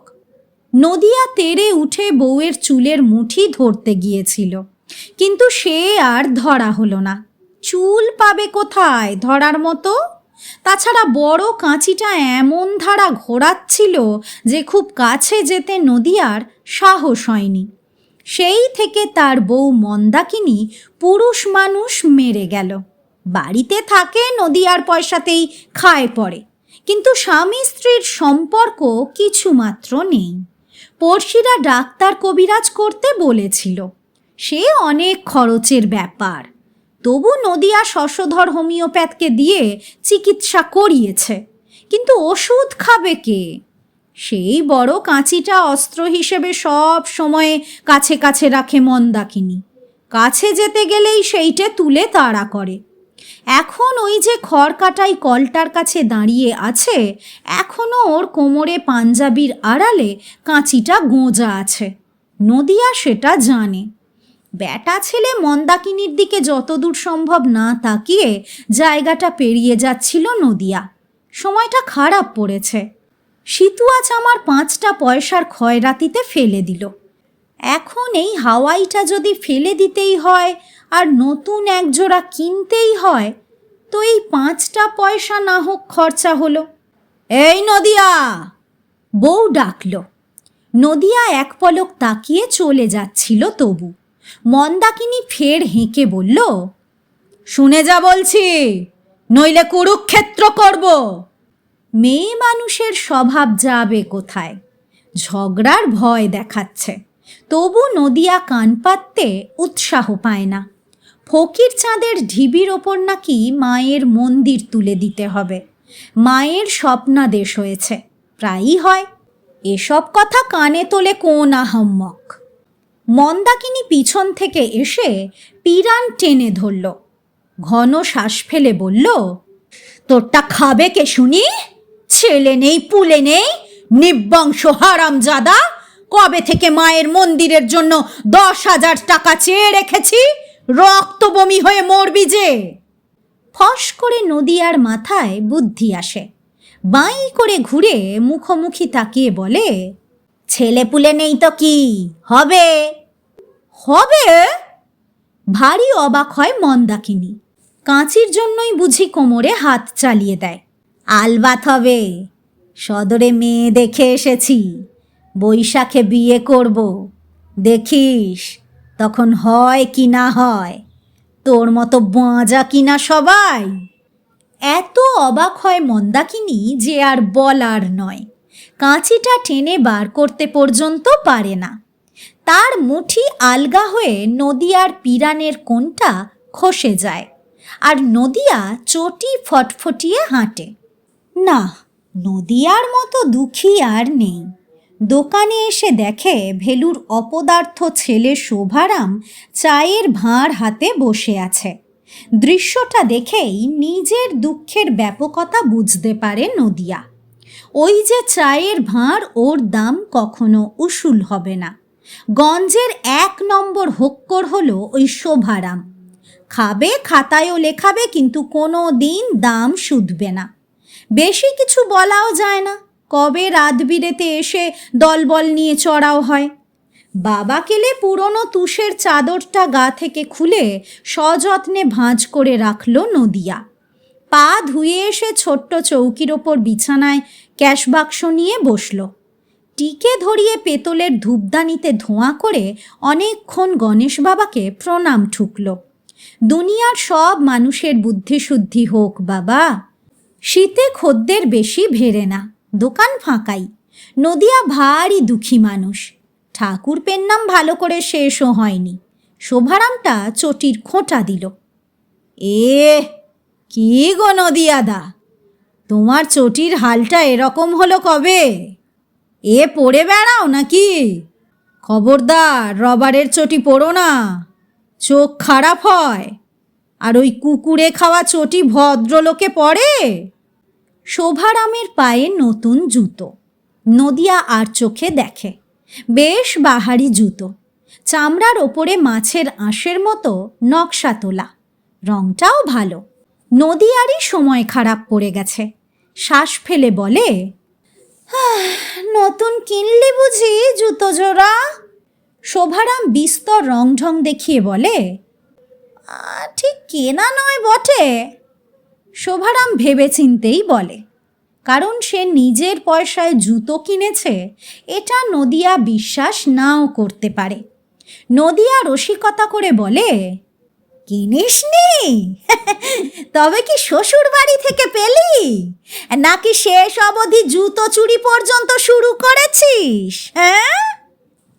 নদিয়া তেড়ে উঠে বউয়ের চুলের মুঠি ধরতে গিয়েছিল, কিন্তু সে আর ধরা হলো না। চুল পাবে কোথায় ধরার মতো? তাছাড়া বড় কাঁচিটা এমন ধারা ঘোরাচ্ছিল যে খুব কাছে যেতে নদিয়ার সাহস হয়নি। সেই থেকে তার বউ মন্দাকিনী পুরুষ মানুষ মেরে গেল। বাড়িতে থাকে, নদিয়ার পয়সাতেই খায় পড়ে, কিন্তু স্বামী স্ত্রীর সম্পর্ক কিছুমাত্র নেই। পড়শিরা ডাক্তার কবিরাজ করতে বলেছিল, সে অনেক খরচের ব্যাপার। তবু নদিয়া শশধর হোমিওপ্যাথকে দিয়ে চিকিৎসা করিয়েছে, কিন্তু ওষুধ খাবে কে? সেই বড় কাঁচিটা অস্ত্র হিসেবে সব সময় কাছে কাছে রাখে মন্দাকিনী। কাছে যেতে গেলেই সেইটে তুলে তাড়া করে। এখন ওই যে খড়কাটাই কলটার কাছে দাঁড়িয়ে আছে, এখনও ওর কোমরে পাঞ্জাবির আড়ালে কাঁচিটা গোঁজা আছে। নদিয়া সেটা জানে। ব্যাটা ছেলে মন্দাকিনীর দিকে যতদূর সম্ভব না তাকিয়ে জায়গাটা পেরিয়ে যাচ্ছিল নদিয়া। সময়টা খারাপ পড়েছে। শীতুয়া চামার 5টা পয়সার খয়রাতিতে ফেলে দিল। এখন এই হাওয়াইটা যদি ফেলে দিতেই হয় আর নতুন একজোড়া কিনতেই হয়, তো এই 5টা পয়সা না হোক খরচা হলো। এই নদিয়া, বউ ডাকল। নদিয়া এক পলক তাকিয়ে চলে যাচ্ছিল, তবু মন্দাকিনী ফের হেঁকে বলল, শুনে যা বলছি, নইলে কুরুক্ষেত্র করব। মেয়ে মানুষের স্বভাব যাবে কোথায়? ঝগড়ার ভয় দেখাচ্ছে। তবু নদিয়া কান পাততে উৎসাহ পায় না। ফকির চাঁদের ঢিবির ওপর নাকি মায়ের মন্দির তুলে দিতে হবে। মায়ের স্বপ্নাদেশ হয়েছে, প্রায়ই হয়। এসব কথা কানে তোলে কোন আহম্মক। মন্দাকিনী পিছন থেকে এসে পিরান টেনে ধরল। ঘন শ্বাস ফেলে বলল, তোরটা খাবে কে শুনি? ছেলে নেই পুলে নেই, নির্বংশ হারামজাদা। কবে থেকে মায়ের মন্দিরের জন্য 10,000 টাকা চেয়ে রেখেছি, রক্ত বমি হয়ে মরবি যে। ফস করে নদিয়ার মাথায় বুদ্ধি আসে। বাঁই করে ঘুরে মুখোমুখি তাকিয়ে বলে, ছেলে পুলে নেই তো কি হবে? হবে? ভারী অবাক হয় মন্দাকিনী। কাঁচির জন্যই বুঝি কোমরে হাত চালিয়ে দেয়। আলবাত হবে। সদরে মেয়ে দেখে এসেছি, বৈশাখে বিয়ে করব। দেখিস তখন হয় কি না হয়। তোর মতো বাঁজা কিনা সবাই। এত অবাক হয় মন্দাকিনী যে আর বলার নয়। কাঁচিটা টেনে বার করতে পর্যন্ত পারে না। তার মুঠি আলগা হয়ে নদিয়ার পিরানের কোণটা খসে যায়, আর নদিয়া চটি ফটফটিয়ে হাঁটে। না, নদিয়ার মতো দুঃখী আর নেই। দোকানে এসে দেখে ভেলুর অপদার্থ ছেলে শোভারাম চায়ের ভাঁড় হাতে বসে আছে। দৃশ্যটা দেখেই নিজের দুঃখের ব্যাপকতা বুঝতে পারে নদিয়া। ওই যে চায়ের ভাঁড়, ওর দাম কখনো উসুল হবে না। গঞ্জের 1 নম্বর হোক্কর হলো ওই শোভারাম। খাবে, খাতায়ও লেখাবে, কিন্তু কোনো দিন দাম শুধবে না। বেশি কিছু বলাও যায় না, কবে রাত বিরেতে এসে দলবল নিয়ে চড়াও হয়। বাবা কেলে পুরনো তুষের চাদরটা গা থেকে খুলে সযত্নে ভাঁজ করে রাখল নদিয়া। পা ধুয়ে এসে ছোট্ট চৌকির ওপর বিছানায় ক্যাশ বাক্স নিয়ে বসল। টিকে ধরিয়ে পেতলের ধূপদানিতে ধোঁয়া করে অনেকক্ষণ গণেশ বাবাকে প্রণাম ঠুকল। দুনিয়ার সব মানুষের বুদ্ধিশুদ্ধি হোক বাবা। শীতে খদ্দের বেশি ভেরে না, দোকান ফাঁকাই। নদিয়া ভারী দুঃখী মানুষ। ঠাকুর পেন্নাম ভালো করে শেষও হয়নি। শোভারামটা চটির খোঁটা দিল। এ কি গো নদিয়াদা, তোমার চটির হালটা এরকম হলো কবে? এ পরে বেড়াও নাকি? খবরদার রবারের চটি পরো না, চোখ খারাপ হয়। আর ওই কুকুরে খাওয়া চটি ভদ্রলোকে পরে? শোভারামের পায়ে নতুন জুতো। নদিয়া আর চোখে দেখে, বেশ বাহারি জুতো। চামড়ার ওপরে মাছের আঁশের মতো নকশা তোলা, রংটাও ভালো। নদিয়ারই সময় খারাপ পড়ে গেছে। শ্বাস ফেলে বলে, নতুন কিনলি বুঝি জুতো জোড়া? শোভারাম বিস্তর রং ঢং দেখিয়ে বলে, ঠিক কেনা নয় বটে। শোভারাম ভেবেচিন্তেই বলে, কারণ সে নিজের পয়সায় জুতো কিনেছে এটা নদিয়া বিশ্বাস নাও করতে পারে। নদিয়া রসিকতা করে বলে, কিনিসনি? তবে কি শ্বশুর বাড়ি থেকে পেলি, নাকি শেষ অবধি জুতো চুরি পর্যন্ত শুরু করেছিস? হ্যাঁ?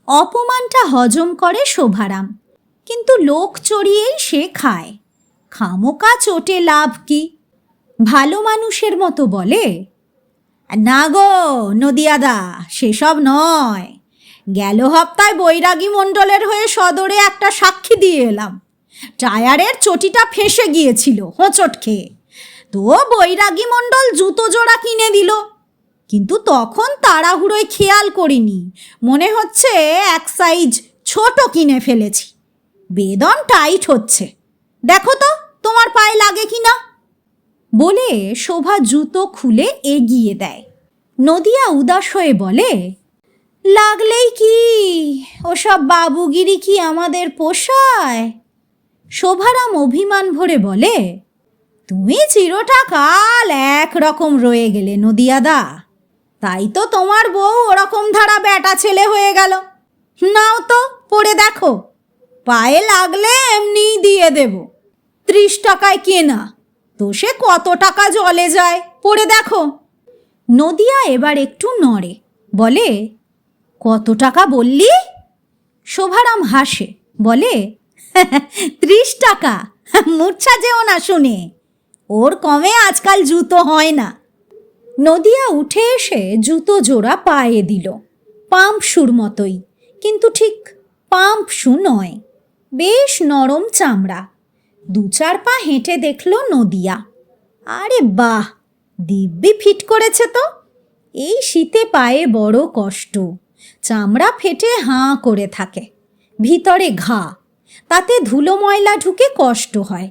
অপমানটা হজম করে শোভারাম, কিন্তু লোক চড়িয়েই সে খায়। খামোকা চোটে লাভ কি? ভালো মানুষের মতো বলে, না গো নদিয়াদা, সেসব নয়। গেল হপ্তায় বৈরাগী মণ্ডলের হয়ে সদরে একটা সাক্ষী দিয়ে এলাম। টায়ারের চটিটা ফেঁসে গিয়েছিল হোঁচট খেয়ে, তো বৈরাগী মণ্ডল জুতো জোড়া কিনে দিল। কিন্তু তখন তাড়াহুড়োয় খেয়াল করিনি, মনে হচ্ছে 1 সাইজ ছোট কিনে ফেলেছি। বেদন টাইট হচ্ছে, দেখো তো তোমার পায়ে লাগে কিনা। বলে শোভা জুতো খুলে এগিয়ে দেয়। নদিয়া উদাস হয়ে বলে, লাগলেই কি, ওসব বাবুগিরি কি আমাদের পোষায়? শোভারাম অভিমান ভরে বলে, তুমি চিরটা কাল একরকম রয়ে গেলে নদিয়াদা, তাই তো তোমার বউ ওরকম ধারা বেটা ছেলে হয়ে গেল। নাও তো পরে দেখো, পায়ে লাগলে এমনিই দিয়ে দেব। 30 টাকায় কেনা, তো সে কত টাকা জলে যায়, পরে দেখো। নদিয়া এবার একটু নড়ে, বলে, কত টাকা বললি? শোভারাম হাসে, বলে, 30 টাকা। মূর্ছা যেও না শুনে, ওর কমে আজকাল জুতো হয় না। নদিয়া উঠে এসে জুতো জোড়া পায়ে দিল। পাম্প শুর মতোই, কিন্তু ঠিক পাম্প শু নয়, বেশ নরম চামড়া। 2-4 পা হেঁটে দেখল নদিয়া। আরে বাহ, দিব্যি ফিট করেছে তো। এই শীতে পায়ে বড় কষ্ট, চামড়া ফেটে হাঁ করে থাকে, ভিতরে ঘা, তাতে ধুলো ময়লা ঢুকে কষ্ট হয়।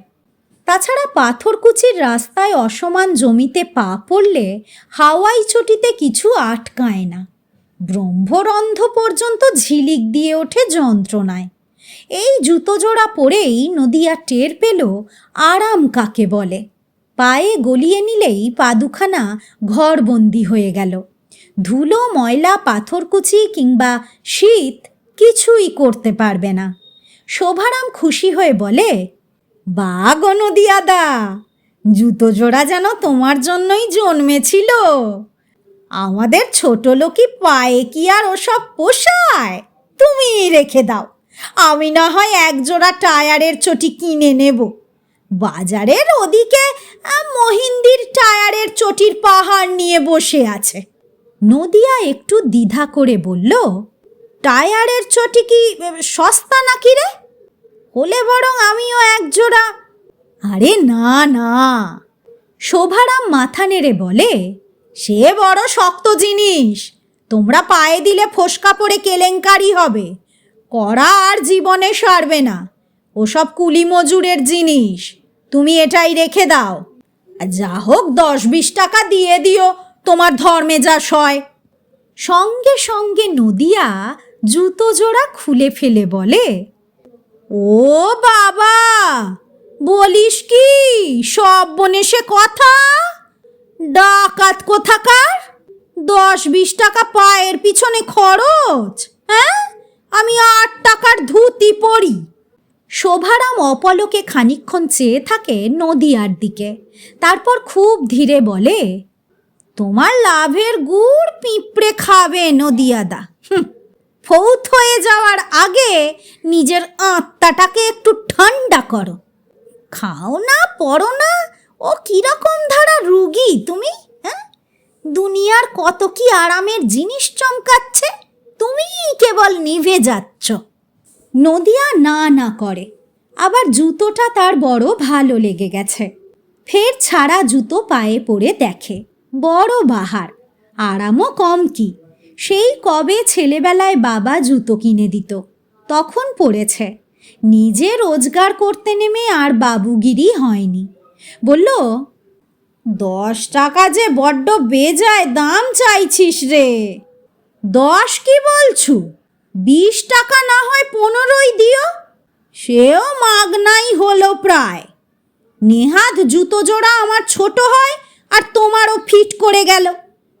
তাছাড়া পাথরকুচির রাস্তায় অসমান জমিতে পা পড়লে হাওয়াই চটিতে কিছু আটকায় না। ব্রহ্মরন্ধ্র পর্যন্ত ঝিলিক দিয়ে ওঠে যন্ত্রণায়। এই জুতো জোড়া পরেই নদিয়া টের পেল আরাম কাকে বলে। পায়ে গলিয়ে নিলেই পা দুখানা ঘরবন্দি হয়ে গেল। ধুলো ময়লা, পাথরকুচি কিংবা শীত কিছুই করতে পারবে না। শোভারাম খুশি হয়ে বলে, বা গো নদিয়াদা, জুতো জোড়া যেন তোমার জন্যই জন্মেছিল। আমাদের ছোট লোকি পায়ে কি আর ওসব পোষায়? তুমি রেখে দাও, আমি না হয় 1 জোড়া টায়ারের চটি কিনে নেব। বাজারের ওদিকে মহিন্দির টায়ারের চটির পাহাড় নিয়ে বসে আছে। নদিয়া একটু দ্বিধা করে বলল, টায়ারের চটি কি সস্তা নাকি রে? হলে বরং আমিও এক জোড়া। আরে না না, শোভারাম মাথা নেড়ে বলে, সে বড় শক্ত জিনিস, তোমরা পায়ে দিলে ফোসকা পড়ে কেলেঙ্কারি হবে, করা আর জীবনে সারবে না, ওসব কুলি মজুরের জিনিস, তুমি এটাই রেখে দাও। যা হোক 10-20 টাকা দিয়ে দিও, তোমার ধর্মে যা সয়। সঙ্গে সঙ্গে নদিয়া জুতো জোড়া খুলে ফেলে বলে, ও বাবা, বলিস কি সব বনেসে কথা? ডাকাত কোথাকার! 10-20 টাকা পায়ের পিছনে খরচ, হ্যাঁ? আমি 8 টাকার ধুতি পরি। শোভারাম অপলকে খানিকক্ষণ চেয়ে থাকে নদিয়ার দিকে, তারপর খুব ধীরে বলে, তোমার লাভের গুড় পিঁপড়ে খাবে নদিয়াদা। ফৌত হয়ে যাওয়ার আগে নিজের আত্মাটাকে একটু ঠান্ডা করো। খাও না, পড়ো না, ও কিরকম ধারা রুগী তুমি, হ্যাঁ? দুনিয়ার কত কি আরামের জিনিস চমকাচ্ছে, তুমি কেবল নিভে যাচ্ছ। নদিয়া না না করে, আবার জুতোটা তার বড় ভালো লেগে গেছে। ফের ছাড়া জুতো পায়ে পরে দেখে, বড় বাহার, আরামও কম কি। সেই কবে ছেলেবেলায় বাবা জুতো কিনে দিত, তখন পড়েছে। নিজে রোজগার করতে নেমে আর বাবুগিরি হয়নি। বলল, 10 টাকা যে বড্ড বেজায় দাম চাইছিস রে। 10 কি বলছু? 20 টাকা না হয় 15ই দিও, সেও মাগনাই হলো প্রায়। নেহাত জুতো জোড়া আমার ছোট হয় আর তোমারও ফিট করে গেল,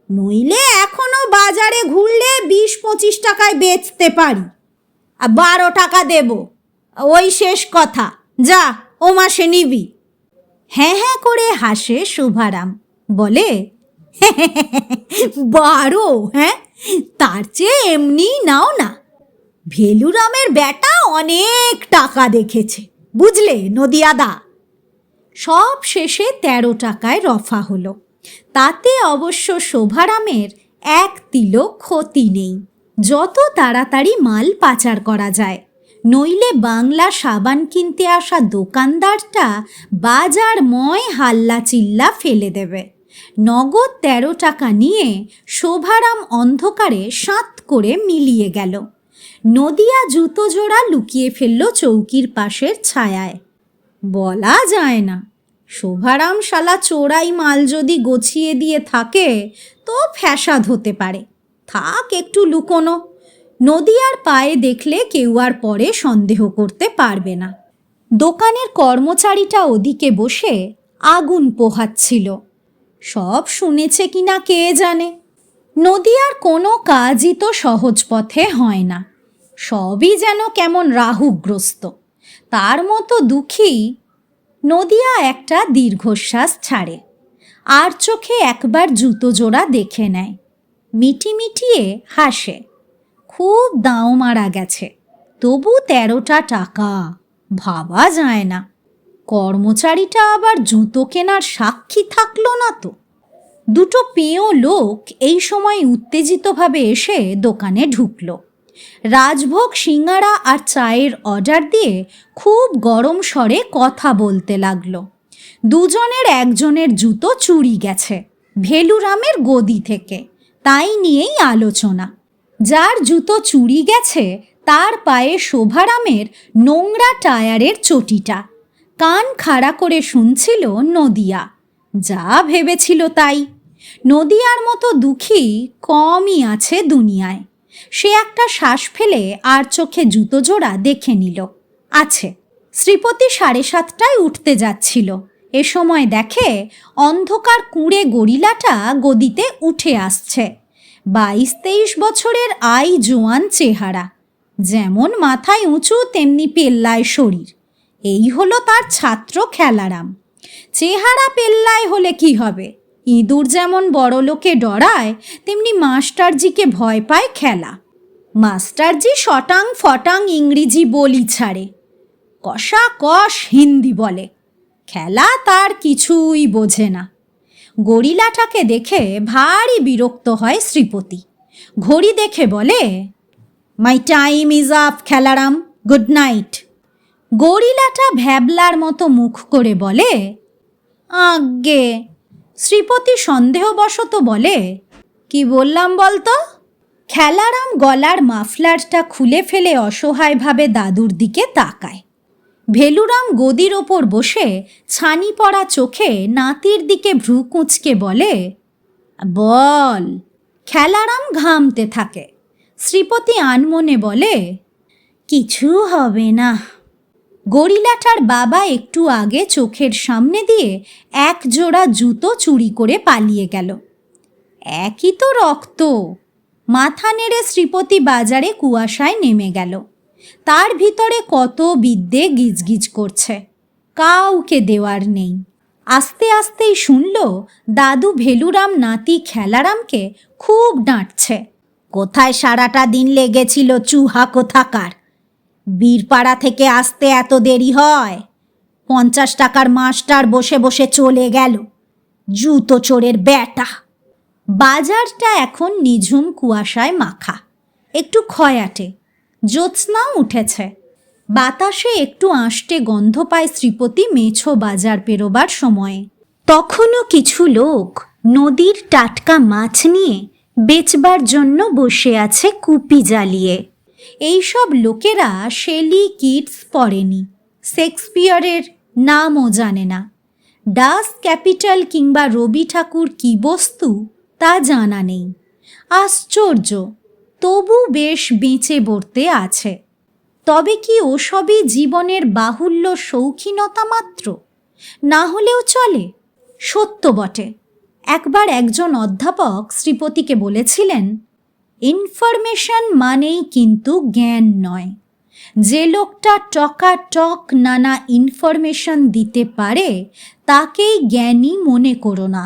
নইলে এখনো বাজারে ঘুরলে 20-25 টাকায় বেচতে পারি। আর 12 টাকা দেব, ওই শেষ কথা, যা ও মাসে নিবি। হ্যাঁ হ্যাঁ করে হাসে শোভারাম, বলে, 12? হ্যাঁ, তার চেয়ে এমনি নাও না। ভেলুরামের বেটা অনেক টাকা দেখেছে, বুঝলে নদিয়াদা। সব শেষে 13 টাকায় রফা হলো। তাতে অবশ্য শোভারামের এক তিলক ক্ষতি নেই, যত তাড়াতাড়ি মাল পাচার করা যায়, নইলে বাংলা সাবান কিনতে আসা দোকানদারটা বাজারময় হাল্লা চিল্লা ফেলে দেবে। নগদ 13 টাকা নিয়ে শোভারাম অন্ধকারে সাত করে মিলিয়ে গেল। নদিয়া জুতো জোড়া লুকিয়ে ফেলল চৌকির পাশের ছায়ায়। বলা যায় না, শোভারাম শালা চোরাই মাল যদি গছিয়ে দিয়ে থাকে তো ফ্যাসাদ হতে পারে, থাক একটু লুকোনো। নদিয়ার পায়ে দেখলে কেউ আর পরে সন্দেহ করতে পারবে না। দোকানের কর্মচারীটা ওদিকে বসে আগুন পোহাচ্ছিল, সব শুনেছে কিনা কে জানে। নদিয়ার কোনো কাজই তো সহজ পথে হয় না, সবই যেন কেমন রাহুগ্রস্ত। তার মতো দুঃখী নদিয়া একটা দীর্ঘশ্বাস ছাড়ে, আর চোখে একবার জুতো জোড়া দেখে নেয়, মিটিমিটিয়ে হাসে। খুব দাও মারা গেছে, তবু 13টা টাকা, ভাবা যায় না। কর্মচারীটা আবার জুতো কেনার সাক্ষী থাকলো না তো। দুটো পেঁয়ো লোক এই সময় উত্তেজিতভাবে এসে দোকানে ঢুকলো। রাজভোগ সিঙ্গারা আর চায়ের অর্ডার দিয়ে খুব গরম স্বরে কথা বলতে লাগলো। দুজনের একজনের জুতো চুরি গেছে ভেলুরামের গদি থেকে, তাই নিয়েই আলোচনা। যার জুতো চুরি গেছে তার পায়ে শোভারামের নোংরা টায়ারের চটিটা। কান খাড়া করে শুনছিল নদিয়া, যা ভেবেছিল তাই। নদিয়ার মতো দুঃখী কমই আছে দুনিয়ায়। সে একটা শ্বাস ফেলে আর চোখে জুতো জোড়া দেখে নিল, আছে। শ্রীপতি 7:30টায় উঠতে যাচ্ছিল, এ সময় দেখে অন্ধকার কুঁড়ে গরিলাটা গদিতে উঠে আসছে। 22-23 বছরের আই জোয়ান চেহারা, যেমন মাথায় উঁচু তেমনি পেল্লায় শরীর। এই হলো তার ছাত্র খেলারাম। চেহারা পেল্লায় হলে কি হবে, ইঁদুর যেমন বড় লোকে ডরায় তেমনি মাস্টারজিকে ভয় পায় খেলা। মাস্টারজি শটাং ফটাং ইংরেজি বলি ছাড়ে, কষা কষ হিন্দি বলে, খেলা তার কিছুই বোঝে না। গরিলাটাকে দেখে ভারী বিরক্ত হয় শ্রীপতি। ঘড়ি দেখে বলে, my time is up Khelaram, good night. গরিলাটা ভ্যাবলার মতো মুখ করে বলে, আজ্ঞে। শ্রীপতি সন্দেহবশত বলে, কি বললাম বলতো? খেলারাম গলার মাফলারটা খুলে ফেলে অসহায়ভাবে দাদুর দিকে তাকায়। ভেলুরাম গদির ওপর বসে ছানি পড়া চোখে নাতির দিকে ভ্রু কুঁচকে বলে, বল। খেলারাম ঘামতে থাকে। শ্রীপতি আনমনে বলে, কিছু হবে না। গরিলাটার বাবা একটু আগে চোখের সামনে দিয়ে এক জোড়া জুতো চুরি করে পালিয়ে গেল। একই তো রক্ত। মাথা নেড়ে শ্রীপতি বাজারে কুয়াশায় নেমে গেল। তার ভিতরে কত বিদ্যে গিজগিজ করছে, কাউকে দেওয়ার নেই। আস্তে আস্তেই শুনল দাদু ভেলুরাম নাতি খেলারামকে খুব ডাঁটছে। কোথায় সারাটা দিন লেগেছিল চুহা কোথাকার? বীরপাড়া থেকে আসতে এত দেরি হয়? 50 টাকার মাস্টার বসে বসে চলে গেল, জুতো চোরের বেটা। বাজারটা এখন নিঝুম কুয়াশায় মাখা, একটু খয়াটে। জ্যোৎস্নাও উঠেছে। বাতাসে একটু আঁশটে গন্ধ পায় শ্রীপতি মেছো বাজার পেরোবার সময়ে। তখনও কিছু লোক নদীর টাটকা মাছ নিয়ে বেচবার জন্য বসে আছে কুপি জ্বালিয়ে। এইসব লোকেরা শেলি কিটস পড়েনি, শেক্সপিয়রের নামও জানে না। ডাস ক্যাপিটাল কিংবা রবি ঠাকুর কি বস্তু তা জানা নেই। আশ্চর্য, তবু বেশ বেঁচে বর্তে আছে। তবে কি ওসবই জীবনের বাহুল্য শৌখিনতা মাত্র? না হলেও চলে। সত্য বটে। একবার একজন অধ্যাপক শ্রীপতিকে বলেছিলেন, ইনফরমেশন মানেই কিন্তু জ্ঞান নয়। যে লোকটা টকাটক নানা ইনফরমেশন দিতে পারে তাকেই জ্ঞানী মনে করো না।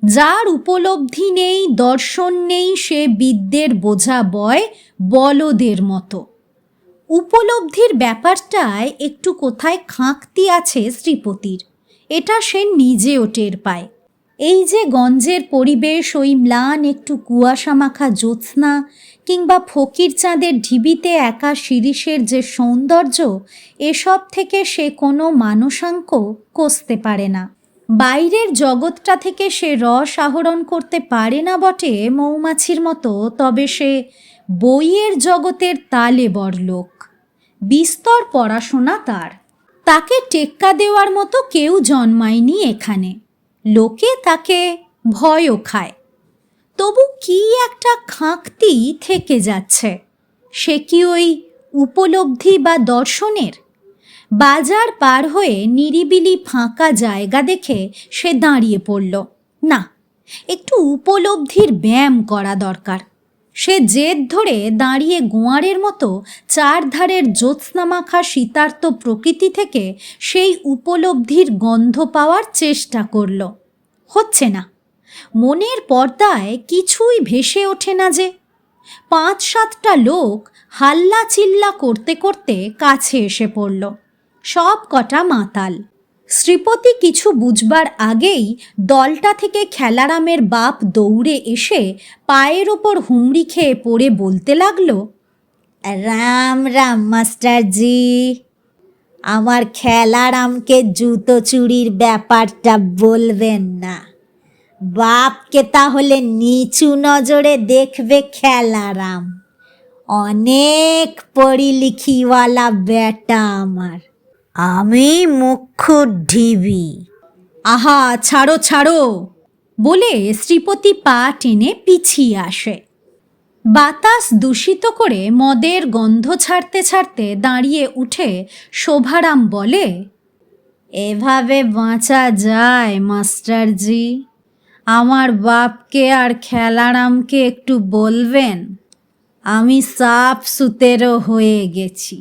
যার উপলব্ধি নেই, দর্শন নেই, সে বিদ্যের বোঝা বয় বলদের মতো। উপলব্ধির ব্যাপারটায় একটু কোথায় খাঁকতি আছে শ্রীপতির, এটা সে নিজেও টের পায়। এই যে গঞ্জের পরিবেশ, ওই ম্লান একটু কুয়াশা মাখা জ্যোৎস্না কিংবা ফকির চাঁদের ঢিবিতে একা শিরিষের যে সৌন্দর্য, এসব থেকে সে কোনো মানসাঙ্ক কষতে পারে না। বাইরের জগৎটা থেকে সে রস আহরণ করতে পারে না বটে মৌমাছির মতো, তবে সে বইয়ের জগতের তালে বড়লোক। বিস্তর পড়াশোনা তার। তাকে টেক্কা দেওয়ার মতো কেউ জন্মায়নি এখানে। লোকে তাকে ভয়ও খায়। তবু কি একটা খাঁকতি থেকে যাচ্ছে। সে কি ওই উপলব্ধি বা দর্শনের? বাজার পার হয়ে নিরিবিলি ফাঁকা জায়গা দেখে সে দাঁড়িয়ে পড়ল। না, একটু উপলব্ধির ব্যায়াম করা দরকার। সে জেদ ধরে দাঁড়িয়ে গোয়ারের মতো চারধারের জ্যোৎস্নামাখা শীতার্ত প্রকৃতি থেকে সেই উপলব্ধির গন্ধ পাওয়ার চেষ্টা করল। হচ্ছে না। মনের পর্দায় কিছুই ভেসে ওঠে না যে। 5-7টা লোক হাল্লা চিল্লা করতে করতে কাছে এসে পড়ল। সব কটা মাতাল। শ্রীপতি কিছু বুঝবার আগেই দলটা থেকে খেলারামের বাপ দৌড়ে এসে পায়ের ওপর হুমড়ি খেয়ে পড়ে বলতে লাগলো, রাম রাম মাস্টারজি, আমার খেলারামকে জুতো চুরির ব্যাপারটা বলবেন না। বাপকে তাহলে নিচু নজরে দেখবে খেলারাম। অনেক পড়ি লিখিওয়ালা বেটা আমার। আমি মুখ্য ঢিবি। আহা, ছাড়ো ছাড়ো বলে শ্রীপতি পা টেনে পিছিয়ে আসে। বাতাস দূষিত করে মদের গন্ধ ছাড়তে ছাড়তে দাঁড়িয়ে উঠে শোভারাম বলে, এভাবে বাঁচা যায় মাস্টারজি? আমার বাপকে আর খেলারামকে একটু বলবেন? আমি সাফ সুতেরো হয়ে গেছি,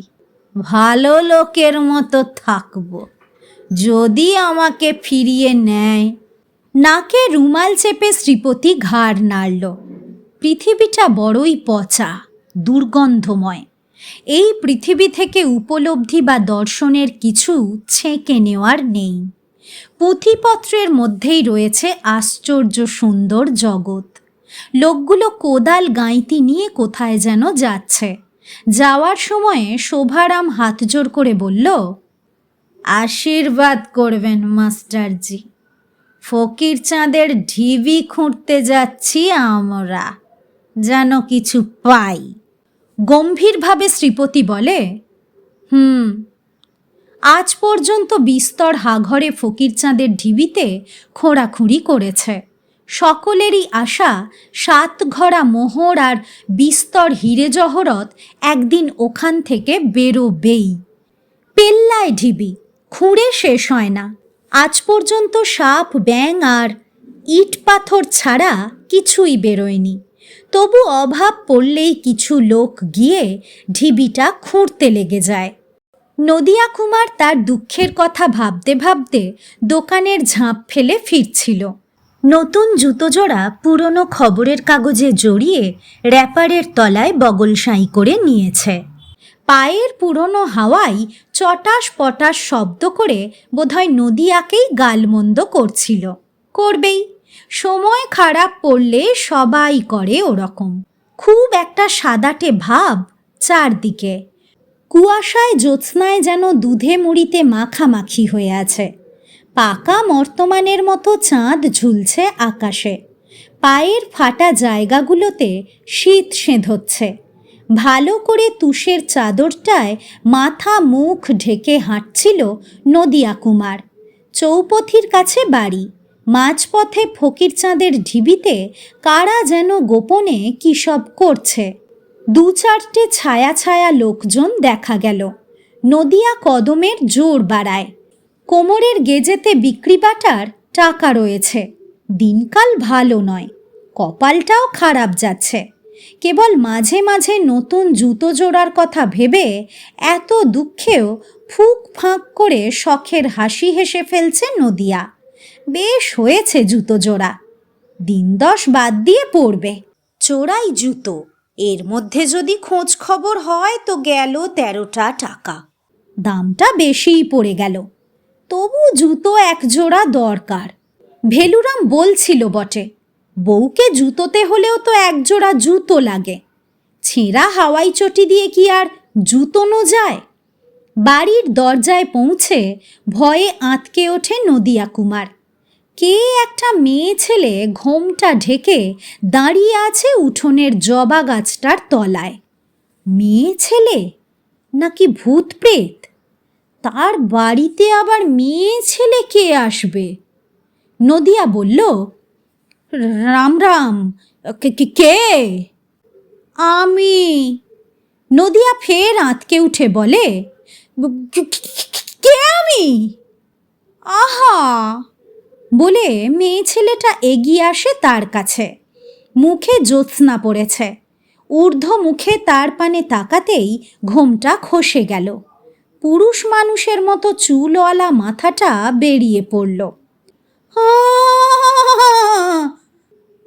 ভালো লোকের মতো থাকবো, যদি আমাকে ফিরিয়ে নেয়। নাকে রুমাল চেপে শ্রীপতি ঘাড় নাড়ল। পৃথিবীটা বড়ই পচা, দুর্গন্ধময়। এই পৃথিবী থেকে উপলব্ধি বা দর্শনের কিছু ছেঁকে নেওয়ার নেই। পুঁথিপত্রের মধ্যেই রয়েছে আশ্চর্য সুন্দর জগৎ। লোকগুলো কোদাল গাঁইতি নিয়ে কোথায় যেন যাচ্ছে। যাওয়ার সময়ে শোভারাম হাত জোর করে বলল, আশীর্বাদ করবেন মাস্টারজি, ফকির চাঁদের ঢিবি খুঁড়তে যাচ্ছি আমরা, যেন কিছু পাই। গম্ভীরভাবে শ্রীপতি বলে, আজ পর্যন্ত বিস্তর হাঘরে ফকিরচাঁদের ঢিবিতে খোঁড়াখুঁড়ি করেছে। সকলেরই আশা 7 ঘড়া মোহর আর বিস্তর হিরে জহরত একদিন ওখান থেকে বেরোবেই। পেল্লায় ঢিবি, খুঁড়ে শেষ হয় না। আজ পর্যন্ত সাপ ব্যাঙ আর ইট পাথর ছাড়া কিছুই বেরোয়নি। তবু অভাব পড়লেই কিছু লোক গিয়ে ঢিবিটা খুঁড়তে লেগে যায়। নদিয়া কুমার তার দুঃখের কথা ভাবতে ভাবতে দোকানের ঝাঁপ ফেলে ফিরছিল। নতুন জুতো জোড়া পুরনো খবরের কাগজে জড়িয়ে র্যাপারের তলায় বগলসাই করে নিয়েছে। পায়ের পুরনো হাওয়াই চটাস পটাস শব্দ করে বোধহয় নদিয়াকেই গালমন্দ করছিল। করবেই, সময় খারাপ পড়লে সবাই করে ওরকম। খুব একটা সাদাটে ভাব চারদিকে। কুয়াশায় জ্যোৎস্নায় যেন দুধে মুড়িতে মাখামাখি হয়ে আছে। পাকা মর্তমানের মতো চাঁদ ঝুলছে আকাশে। পায়ের ফাটা জায়গাগুলোতে শীত সেঁধোচ্ছে। ভালো করে তুষের চাদরটায় মাথা মুখ ঢেকে হাঁটছিল নদিয়া কুমার। চৌপথির কাছে বাড়ি। মাঝপথে ফকিরচাঁদের ঢিবিতে কারা যেন গোপনে কী সব করছে। 2-4টে ছায়া ছায়া লোকজন দেখা গেল। নদিয়া কদমের জোর বাড়ায়। কোমরের গেজেতে বিক্রি বাটার টাকা রয়েছে। দিনকাল ভালো নয়, কপালটাও খারাপ যাচ্ছে। কেবল মাঝে মাঝে নতুন জুতো জোড়ার কথা ভেবে এত দুঃখেও ফুঁক ফাঁক করে শখের হাসি হেসে ফেলছে নদিয়া। বেশ হয়েছে জুতো জোড়া, 10 বাদ দিয়ে পড়বে। চোরাই জুতো, এর মধ্যে যদি খোঁজ খবর হয় তো গেল 13টা টাকা। দামটা বেশিই পড়ে গেল, তবু জুতো 1 জোড়া দরকার। ভেলুরাম বলছিল বটে, বউকে জুতোতে হলেও তো 1 জোড়া জুতো লাগে। ছেঁড়া হাওয়াই চটি দিয়ে কি আর জুতোনো যায়? বাড়ির দরজায় পৌঁছে ভয়ে আঁতকে ওঠে নদিয়া কুমার। কে একটা মেয়ে ছেলে ঘোমটা ঢেকে দাঁড়িয়ে আছে উঠোনের জবা গাছটার তলায়। মেয়ে ছেলে নাকি ভূত প্রেত? তার বাড়িতে আবার মেয়ে ছেলে কে আসবে? নদিয়া বলল, রাম রাম, কে? আমি। নদিয়া ফের আঁতকে উঠে বলে, কে আমি? আহা বলে মেয়ে ছেলেটা এগিয়ে আসে তার কাছে। মুখে জ্যোৎস্না পড়েছে। ঊর্ধ্ব মুখে তার পানে তাকাতেই ঘোমটা খসে গেল। পুরুষ মানুষের মতো চুলওয়ালা মাথাটা বেরিয়ে পড়ল।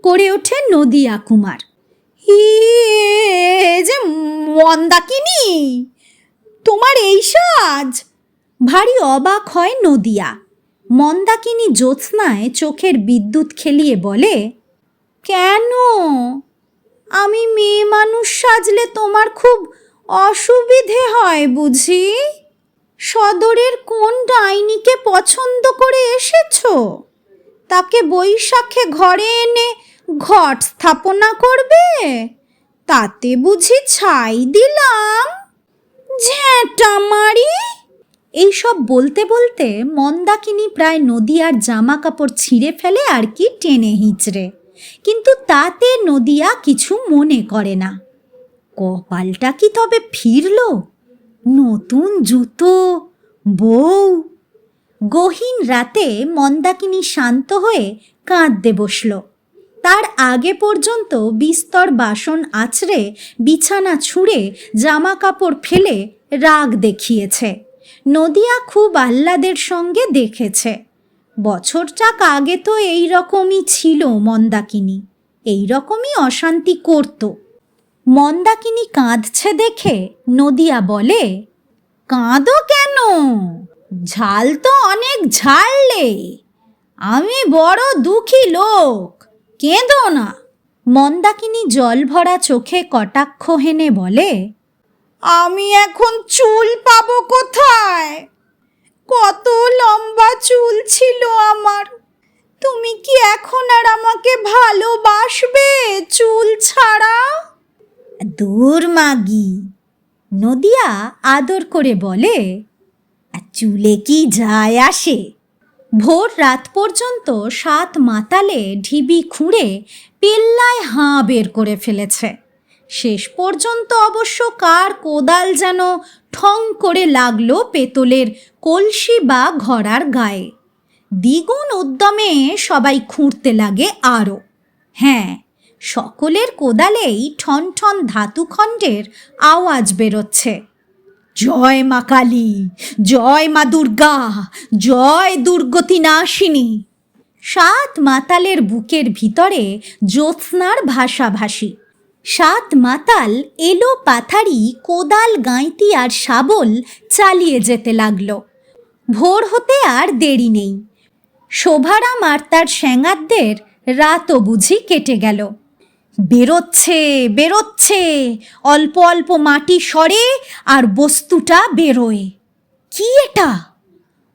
করে ওঠে নদিয়া কুমার। যে মন্দাকিনী, তোমার এই সাজ! ভারী অবাক হয় নদিয়া। মন্দাকিনী জ্যোৎস্নায় চোখের বিদ্যুৎ খেলিয়ে বলে, কেন? আমি মেয়ে মানুষ সাজলে তোমার খুব অসুবিধে হয় বুঝি? সদরের কোন ডাইনিকে পছন্দ করে এসেছো? তাকে বৈশাখে ঘরে এনে ঘট স্থাপনা করবে? তাতে বুঝি ছাই দিলাম? ঝ্যাঁটা মারি। এইসব বলতে বলতে মন্দাকিনী প্রায় নদিয়ার জামা কাপড় ছিঁড়ে ফেলে আর কি টেনে হিঁচড়ে, কিন্তু তাতে নদিয়া কিছু মনে করে না। কপালটা কি তবে ফিরল? নতুন জুতো, বউ। গহীন রাতে মন্দাকিনী শান্ত হয়ে কাঁদতে বসল। তার আগে পর্যন্ত বিস্তর বাসন আছড়ে, বিছানা ছুঁড়ে, জামা কাপড় ফেলে রাগ দেখিয়েছে। নদিয়া খুব আহ্লাদের সঙ্গে দেখেছে। বছরটাক আগে তো এই রকমই ছিল মন্দাকিনী, এই রকমই অশান্তি করত। মন্দাকিনী কাঁদছে দেখে নদিয়া বলে, কাঁদো কেন? ঝাল তো অনেক ঝাড়লে, আমি বড় দুঃখী লোক, কেঁদো না। মন্দাকিনী জল ভরা চোখে কটাক্ষ হেনে বলে, আমি এখন চুল পাবো কোথায়? কত লম্বা চুল ছিল আমার, তুমি কি এখন আর আমাকে ভালোবাসবে চুল ছাড়া? দূর মাগি, নদিয়া আদর করে বলে, চুলে কি যায় আসে? ভোর রাত পর্যন্ত 7 মাতালে ঢিবি খুঁড়ে পেল্লায় হাঁ বের করে ফেলেছে। শেষ পর্যন্ত অবশ্য কার কোদাল যেন ঠং করে লাগলো পেতলের কলসি বা ঘড়ার গায়ে। দ্বিগুণ উদ্যমে সবাই খুঁড়তে লাগে আরও। হ্যাঁ, সকলের কোদালেই ঠন ঠন ধাতুখণ্ডের আওয়াজ বেরোচ্ছে। জয় মা কালী, জয় মা দুর্গা, জয় দুর্গতি নাশিনী। 7 মাতালের বুকের ভিতরে জ্যোৎস্নার ভাষাভাষী। 7 মাতাল এলো পাথারি কোদাল গাঁইতি আর শাবল চালিয়ে যেতে লাগলো। ভোর হতে আর দেরি নেই। শোভারাম আর তার স্যাঙারদের রাতও বুঝি কেটে গেল। বেরোচ্ছে বেরোচ্ছে, অল্প অল্প মাটি সরে আর বস্তুটা বেরোয়। কি এটা?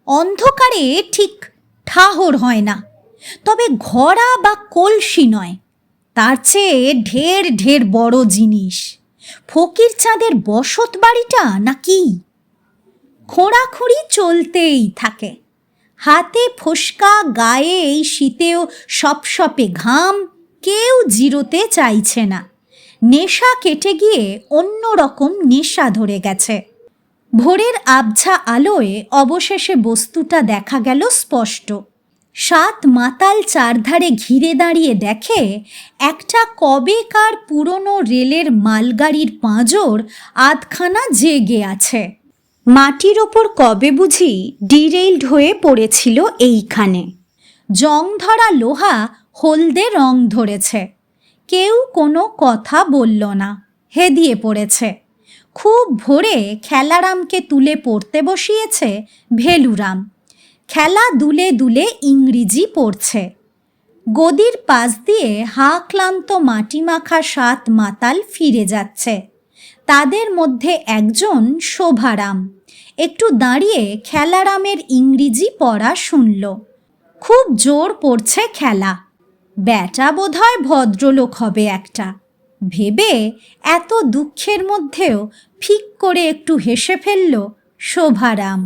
অন্ধকারে ঠিক ঠাহর হয় না, তবে ঘড়া বা কলসি নয়, তার চেয়ে ঢের ঢের বড় জিনিস। ফকির চাঁদের বসত বাড়িটা নাকি? খোঁড়াখুঁড়ি চলতেই থাকে। হাতে ফোস্কা, গায়ে এই শীতেও সপসপে ঘাম, কেউ জিরোতে চাইছে না। নেশা কেটে গিয়ে অন্য রকম নেশা ধরে গেছে। ভোরের আবছা আলোয় অবশেষে বস্তুটা দেখা গেল স্পষ্ট। 7 মাতাল চারধারে ঘিরে দাঁড়িয়ে দেখে একটা কবেকার পুরনো রেলের মালগাড়ির পাঁজর আধখানা জেগে আছে। মাটির ওপর কবে বুঝি ডিরেইলড হয়ে পড়েছিল এইখানে। জং ধরা লোহা হলদে রং ধরেছে। কেউ কোনো কথা বলল না, হেদিয়ে পড়েছে। খুব ভোরে খেলারামকে তুলে পড়তে বসিয়েছে ভেলুরাম। খেলা দুলে দুলে ইংরেজি পড়ছে। গদির পাশ দিয়ে হা ক্লান্ত মাটিমাখা 7 মাতাল ফিরে যাচ্ছে। তাদের মধ্যে একজন শোভারাম একটু দাঁড়িয়ে খেলারামের ইংরেজি পড়া শুনল। খুব জোর পড়ছে খেলা। ব্যাটা বোধহয় ভদ্রলোক হবে একটা ভেবে এত দুঃখের মধ্যেও ফিক করে একটু হেসে ফেলল শোভারাম।